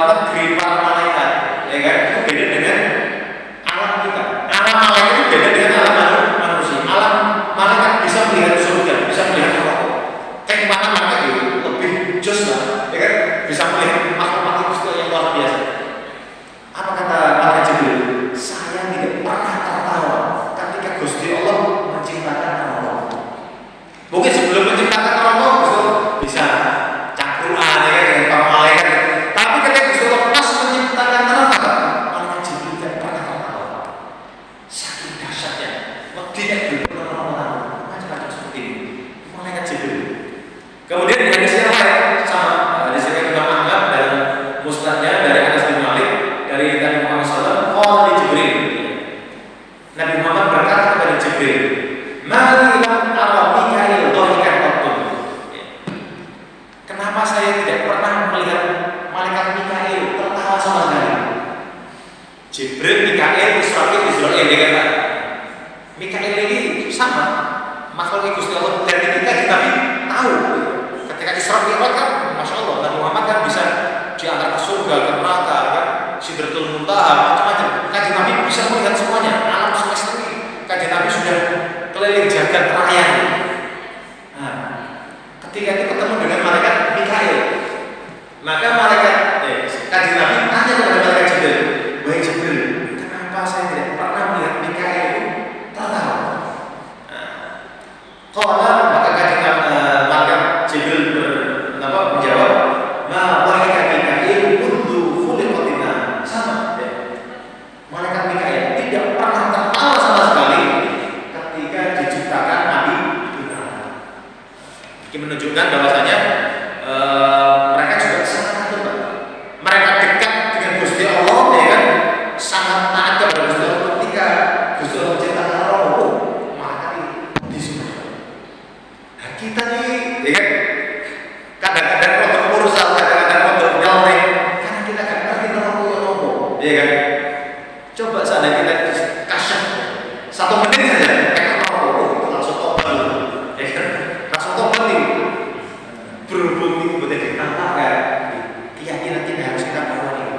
negeri para malaikat, ya kan? Itu beda dengan alam kita. Alam malaikat itu beda dengan alam manusia. Alam malaikat bisa melihat surga, bisa melihat neraka. Kayak mana malaikat itu lebih jos lah, ya kan? Bisa melihat makhluk-makhluk Gusti yang luar biasa. Apa kata malaikat Jibril? Saya tidak pernah tertawa ketika Gusti Allah menciptakan neraka. Mungkin sebelum menciptakan neraka Gusti bisa cakruan ya dengan para malaikat. Tapi ketika Gusti Allah pas menciptakan neraka, malaikat Jibril tidak pernah tertawa. Saking dahsyatnya, tidak berpengalaman macam-macam seperti ini. Malaikat Jibril. Kemudian di hadis yang lain sama hadis yang Imam Ahmad dalam musnadnya dari Anas bin Malik dari Nabi Muhammad SAW, qala li Jibril. Nabi Muhammad berkata kepada Jibril, "Mali lam ara Mikail dhahikan qattu." Kenapa saya tidak pernah melihat malaikat Mikail tertawa sama sekali? Jibril, Mikail, Israfil, Israil dia kata. Mikail ini sama makhluk Gusti Allah dan kita Nabi tahu. Ketika Isra Mi'raj kan, masya Allah, Nabi Muhammad kan bisa diantar ke surga, ke neraka, kan, Sidratul Muntaha, macam-macam. Kajian Nabi bisa melihat semuanya, alam semesta ini. Kajian Nabi sudah keliling jagat raya. Nah, ketika itu ketemu dengan malaikat Mikail, maka malaikat kajian Nabi tanya kepada malaikat Jibril, "Wahai Jibril, kenapa saya tidak pernah melihat Mikail itu tertawa?" Maka kajian malaikat Jibril menjawab, "Ma dhahika Mikail mundu khuliqatina." Sama ya. Malaikat Mikail tidak pernah tertawa sama sekali ketika diciptakan Nabi Ibrahim. Ini menunjukkan bahwasanya mereka juga sangat takut. Mereka dekat dengan Gusti Allah, ya kan? Sangat taat kepada Gusti Allah ketika Gusti Allah menciptakan roh, maka di surga. Nah, kita nih, ya kan? Kadang-kadang untuk urusan, kadang-kadang untuk nyeleng, karena kita kan ngerti neraka yang nopo, ya kan? Coba seandainya kita kasyaf 1 menit saja, neraka itu langsung tobal, ya kan? Langsung tobal nih, berhubung nih kemudian ditantang kan? Keyakinan kita harus kita bangun nih,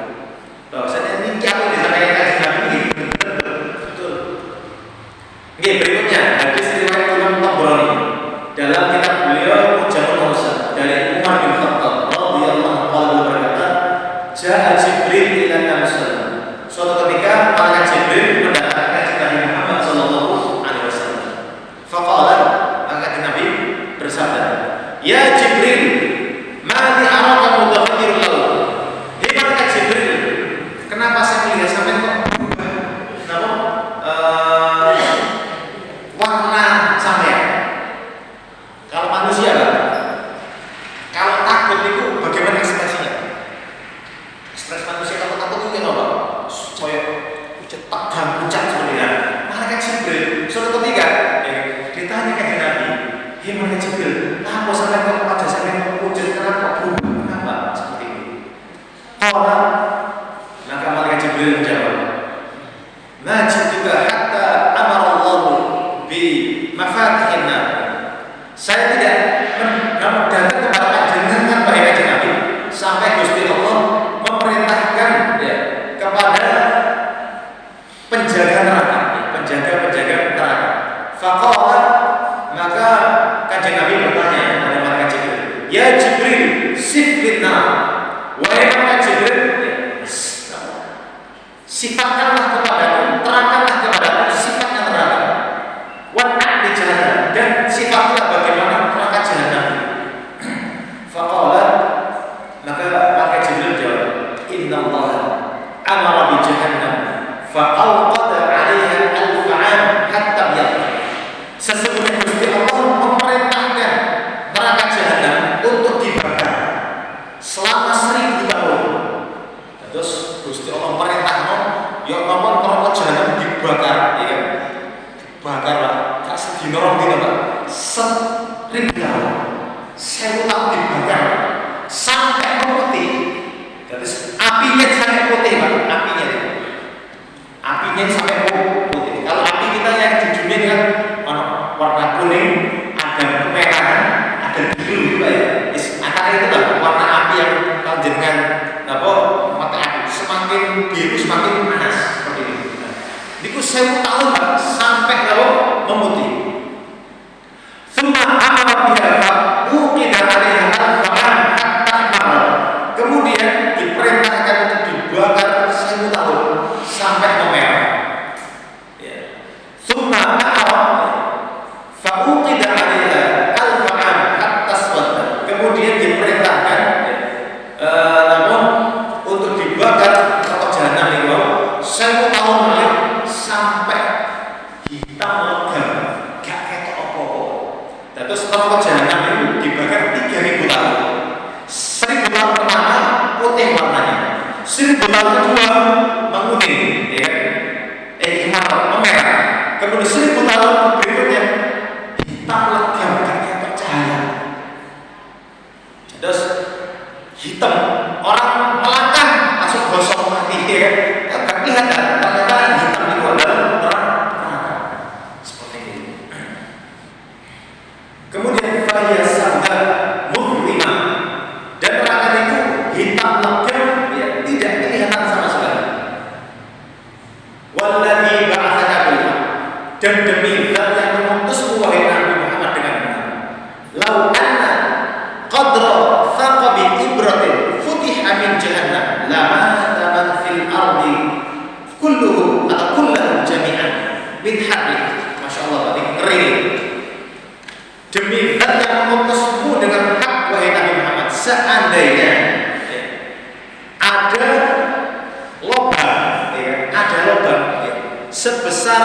bahwasanya ini jauh di sana yang kasih Nabi ini, betul. Oke, berikutnya hadis riwayat Imam Tabrani dalam kitab beliau Mujamul Awsat dari Umar bin Khattab radhiyallahu anhu berkata, "Ja'a Jibril ila Nabi sallallahu." Suatu ketika malaikat Jibril mendatangkan Nabi Muhammad sallallahu alaihi wasallam. Faqala, maka Nabi bersabda, "Ya Jibril, ma li araka mudhaffirul law." Hei malaikat Jibril, kenapa saya melihat sampai kok berubah? Warna sampai "Hei malaikat Jibril, apa sampai kok wajah sampai pucat kenapa berubah? Kenapa?" Seperti itu. Orang maka malaikat Jibril menjawab, "Najib juga hatta amar Allah bi mafatihin nar." Saya tidak datang kepada panjenengan wahai kanjeng Nabi sampai Gusti Allah memerintahkan ya, kepada penjaga neraka, penjaga neraka. Faqala, maka kanjeng Nabi bertanya kepada malaikat Jibril, "Ya Jibril, siflina." Wahai malaikat Jibril, sifatkanlah kepadaku, terangkanlah kepadaku sifatnya neraka. Wa'ad di jahannam, dan sifatnya bagaimana neraka jahannam. Faqala, maka malaikat Jibril jawab, "Inna Allah amara bi jahannam fa'alqada 'alaiha al-fa'am hatta biyadha." Sesungguhnya Gusti Allah memerintahkan neraka jahannam untuk dibakar selama 1000 tahun. Terus Gusti Allah merintahno ya ngomong neraka jahanam dibakar, ya kan? Dibakar lah, gak sedina rong dina, Pak. 1000 tahun. 1000 tahun dibakar sampai memutih. Terus apinya sampai putih, Pak. Apinya sampai putih. Kalau api kita yang di dunia kan warna kuning, ada kemerahan, ada biru, Pak ya. Antara itu lah warna api yang kalau jenengan mata api semakin biru semakin panas seperti ini. Niku 1000 tahun Pak, sampai memutih. Summa amara biha uqida 'alaiha al-fa'am hatta marra. Kemudian diperintahkan untuk dibakar 1000 tahun sampai memerah. Ya. Summa amara fa uqida 'alaiha al-fa'am hatta aswadda. Kemudian diperintahkan untuk dibakar neraka jahanam itu 1000 tahun lagi sampai hitam legam, gak ketok apa-apa. Terus neraka jahanam itu dibakar 3000 tahun. 1000 tahun pertama putih warnanya, 1000 tahun kedua menguning, ya, memerah. Kemudian 1000 tahun berikutnya hitam legam, gak ketok cahaya. Terus hitam, orang melangkah langsung gosong mati, ya kan? Gak kelihatan, ternyata hitam itu adalah neraka. Seperti ini. Kemudian fayasada muflima, dan neraka itu hitam legam, ya, tidak kelihatan sama sekali. Walladzi ba'atsaka bil haqq, dan demi zat yang mengutusmu wahai Nabi Muhammad dengan benar. Lau anna qadra thaqabi ibratin futiha min jahannam lama man fil ardi kulluhum atau kullahum jami'an min harri. Masya Allah, tadi ngeri. Demi zat yang mengutusmu dengan hak wahai Nabi Muhammad, seandainya ada lubang, ya, ada lubang, ya, sebesar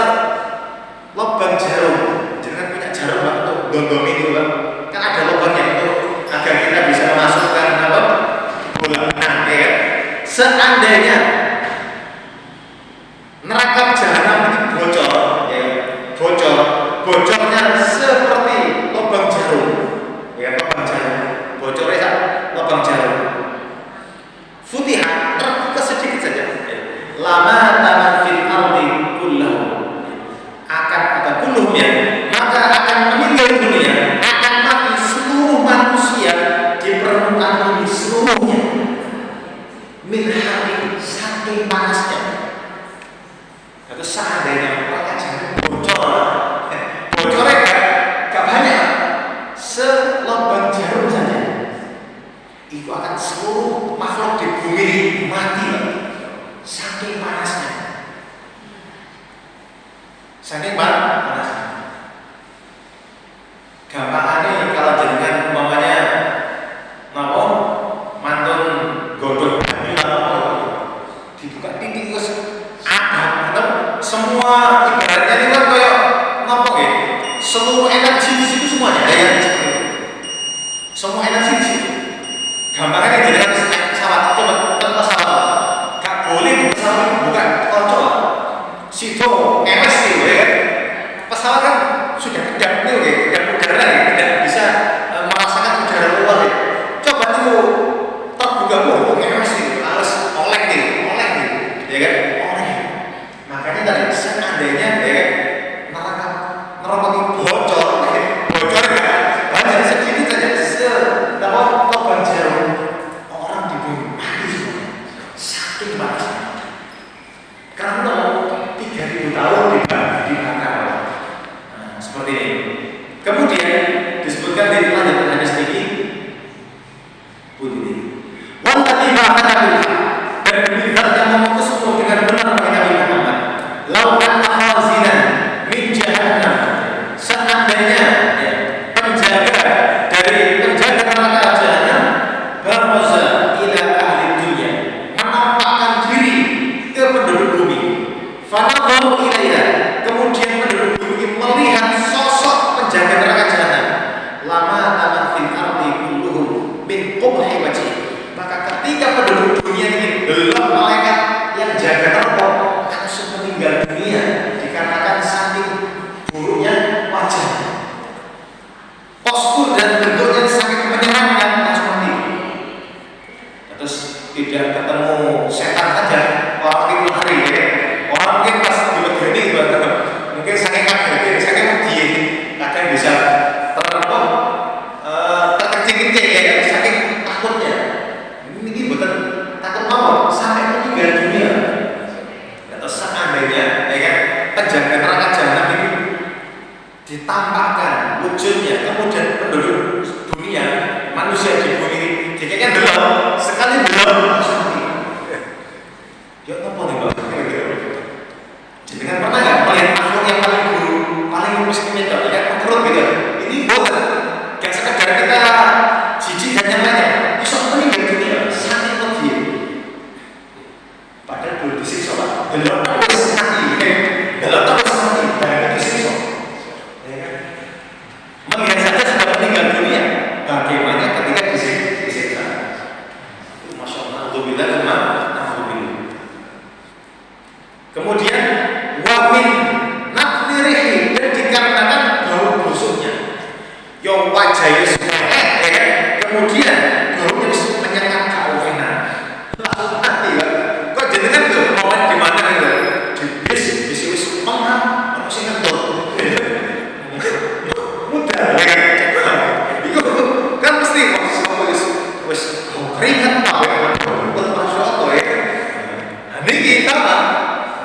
lubang jarum. Jangan punya jarum untuk dondong itu, Pak. Kan ada lubangnya itu agar kita bisa memasukkan bola benang, ya. Seandainya neraka jahanam ini bocor, ya, bocornya seperti lubang jarum, ya, lubang jarum, bocornya lubang jarum. Futiha, terbuka sedikit saja. Lama taman fil ardi kullahum, akan atau kulluhum, ya, maka akan meninggal dunia, akan mati seluruh manusia di permukaan bumi seluruhnya. Min hari, saking panasnya. Itu seandainya mereka jangan bocornya gak banyak, selubang jarum saja, itu akan seluruh makhluk di bumi mati, saking panasnya. Saking panasnya. Gampangannya kalau jenengan umpamanya mantun godhong banyu atau dibuka titik terus ada semua, ibaratnya ini kan kayak ya, seluruh energi di situ semuanya ada, ya, semua energi di situ. Gampangannya jenengan pesawat, coba pesawat gak boleh pesawat bukan kocok situ MS sih, ya kan? Pesawat kan sudah kedap nih, kedap udara, kedap wujudnya, kemudian penduduk dunia, manusia di bumi ini, jika belum sekali belum langsung mati. Ya apa nih Mbak? Jadi kan pernah nggak melihat makhluk yang paling buruk, paling miskinnya itu kayak perut gitu? Ini bukan, kayak sekedar kita jijik dan nyamanya, bisa meninggal dunia, saking lebih. Padahal belum disiksa Pak, belum terus mati, belum terus mati, dan disiksa. Melihat saja sudah meninggal dunia, bagaimana ketika disiksa? Masya Allah, alhamdulillah, alhamdulillah. Kemudian wamin naknirihi, dan dikarenakan bau busuknya, yang wajahnya sudah ya kan? Kemudian baunya menyengat kau enak, langsung mati Pak. Kok jenengan tuh momen gimana gitu? Bis mengham, manusia ngentot. Mudah ya kan? Itu kan mesti wis keringat Pak ya, buat Masya Allah ya. Ini kita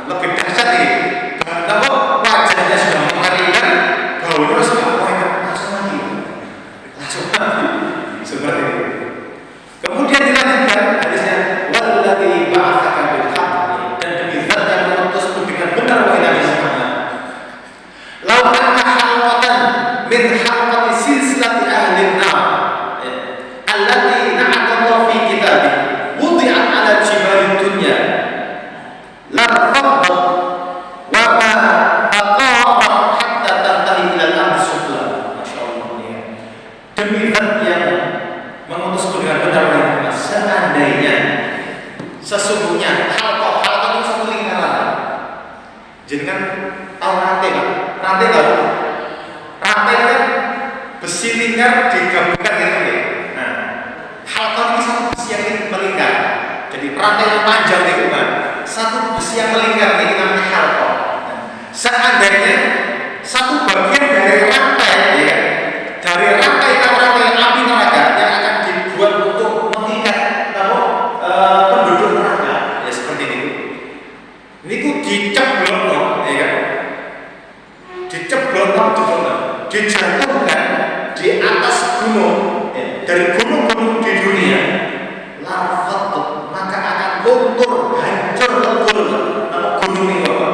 lebih dahsyat nih, karena wajahnya sudah mengerikan, baunya sudah enak, langsung mati, seperti itu. Kemudian dilanjutkan hadisnya, walladzi ba'atsaka bil haqq, dan demi zat yang mengutusmu dengan benar wahai Nabi Muhammad. Law anna halqatan min halqati silsilati ahli an-nar allati na'ata Allah fi kitabih wudi'at 'ala jibali dunya larfaqat wa ma aqamat hatta tantahi ila al-ardi sufla. Masya Allah ya. Demi zat yang mengutusku dengan benar wahai Muhammad, seandainya sesungguhnya halqah itu satu lingkaran. Jangan tahu rantai Pak, rantai tahu? Rantai kan besi lingkar digabungkan gitu ya. Nah, halqah ini satu besi yang melingkar. Jadi rantai yang panjang itu kan, satu besi yang melingkar ini namanya halqah. Seandainya satu bagian dari rantai ya, dari rantai api neraka yang akan dibuat untuk mengikat penduduk neraka ya seperti ini. Ini tuh diceblok ya kan? Diceblok dijatuhkan di atas gunung ya, dari gunung-gunung di dunia, larfaqat, maka akan luntur, hancur lebur gunung itu Bapak.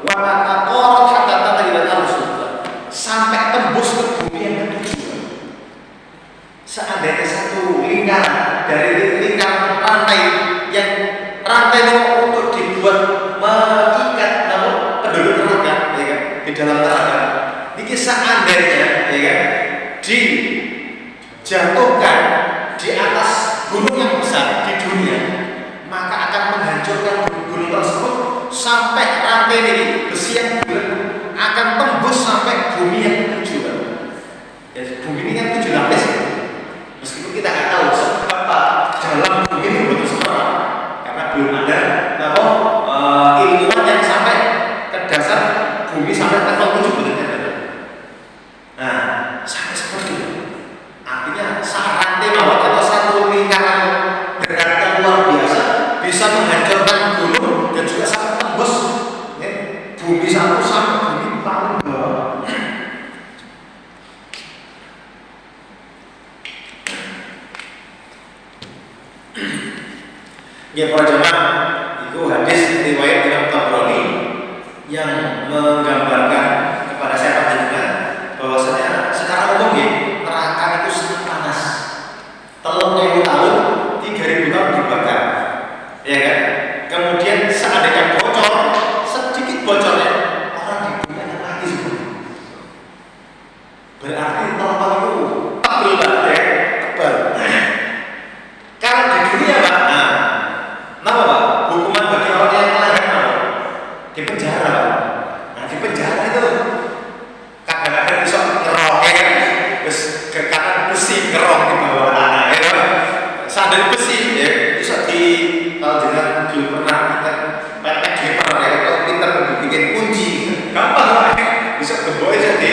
Wa taqarat hatta tantahi ila al-ardi sampai tembus ke bumi yang ketujuh. Seandainya satu lingkaran dari lingkaran rantai yang rantai itu untuk dibuat mengikat penduduk neraka ya kan, di dalam neraka. Ini seandainya ya kan, dijatuhkan di atas gunung yang besar di dunia, maka akan menghancurkan gunung tersebut sampai rantai ini besi yang bulat akan tembus sampai bumi yang ketujuh. Ya, bumi ini kan 7 lapis ya. Meskipun kita nggak tahu seberapa dalam bumi ini betul seberapa, karena belum ada ilmuwan yang sampai ke dasar bumi sampai level 7 betul. Nah, sampai seperti itu. Artinya saat rantai mawar atau satu lingkaran berat yang luar biasa bisa menghancurkan gunung dan juga sampai tembus ya, bumi satu sampai bumi paling bawah. Ya para jemaah, itu hadis riwayat Imam Tabrani yang menggambarkan kepada saya panjenengan bahwasanya secara umum ya, neraka itu sangat panas. 3.000 tahun, 3.000 tahun dibakar, ya kan? Kemudian seandainya bocor, sedikit bocornya orang di dunia yang mati semua. Berarti neraka itu tebal Pak, ya, tebal. Kalau di dunia Pak, kenapa Pak? Hukuman bagi orang yang melanggar apa? Di penjara Pak. Nah di penjara itu kadang-kadang bisa ngerong ya kan? Terus ke kanan besi ngerong di bawah tanah ya kan? Sandal besi ya bisa di kalau dengan belum pernah kita petek gamer ya kalau kita bikin kunci gampang Pak. Bisa gembok aja di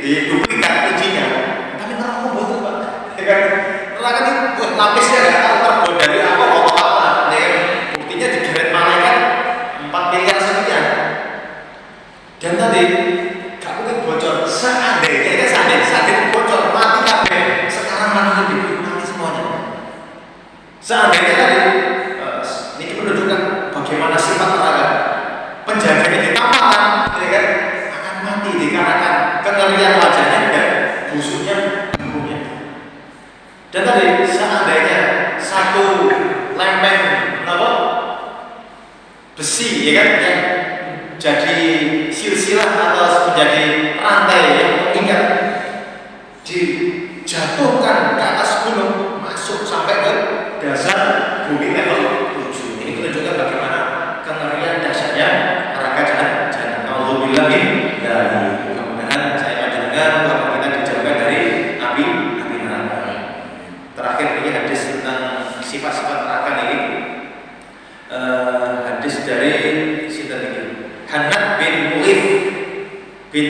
duplikat kuncinya. Tapi ngerong betul Pak. Dan tadi seandainya satu lempeng apa besi ya kan yang jadi silsilah atau menjadi rantai yang mengikat dijatuhkan ke atas gunung masuk sampai ke dasar bumi level 7. Ini menunjukkan bagaimana kengerian dahsyatnya neraka jahanam. Alhamdulillah dari mudah-mudahan saya panjenengan bahwa kita dijauhkan dari api neraka. Terakhir ini hadis tentang sifat-sifat neraka ini. Hadis dari sinten iki? Hanad bin Mu'if bin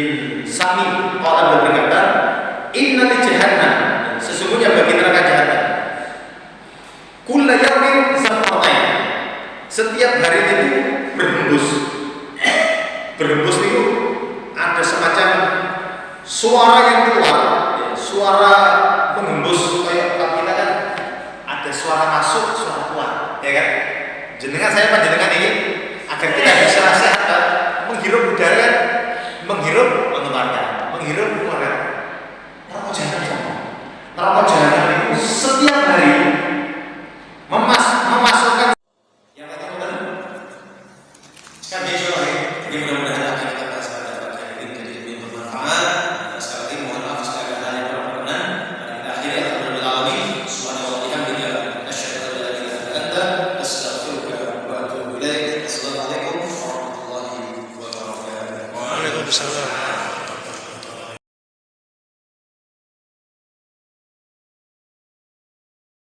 Sami qala berkata, "Inna li jahannam," sesungguhnya bagi neraka jahanam, "kulla yawmin zafaratain." Setiap hari itu berhembus. Berhembus itu ada semacam suara yang keluar, ya, suara menghembus kayak kita kan ada suara masuk, suara keluar, ya kan? Jenengan saya panjenengan ini agar kita bisa sehat, menghirup udara, menghirup mengeluarkan, menghirup mengeluarkan. Neraka jahanam sama. Neraka jahanam itu setiap hari memasukkan yang kata benar. Kan besok ini mudah-mudahan akan kita bahas pada bagian ini jadi lebih bermanfaat. Sekali lagi mohon maaf sekali hal yang kurang berkenan. Mari kita akhiri alhamdulillah alamin. Subhanallah bihamdihi asyhadu an la ilaha illa anta astaghfiruka wa atubu ilaik. Assalamualaikum warahmatullahi wabarakatuh. Waalaikumsalam.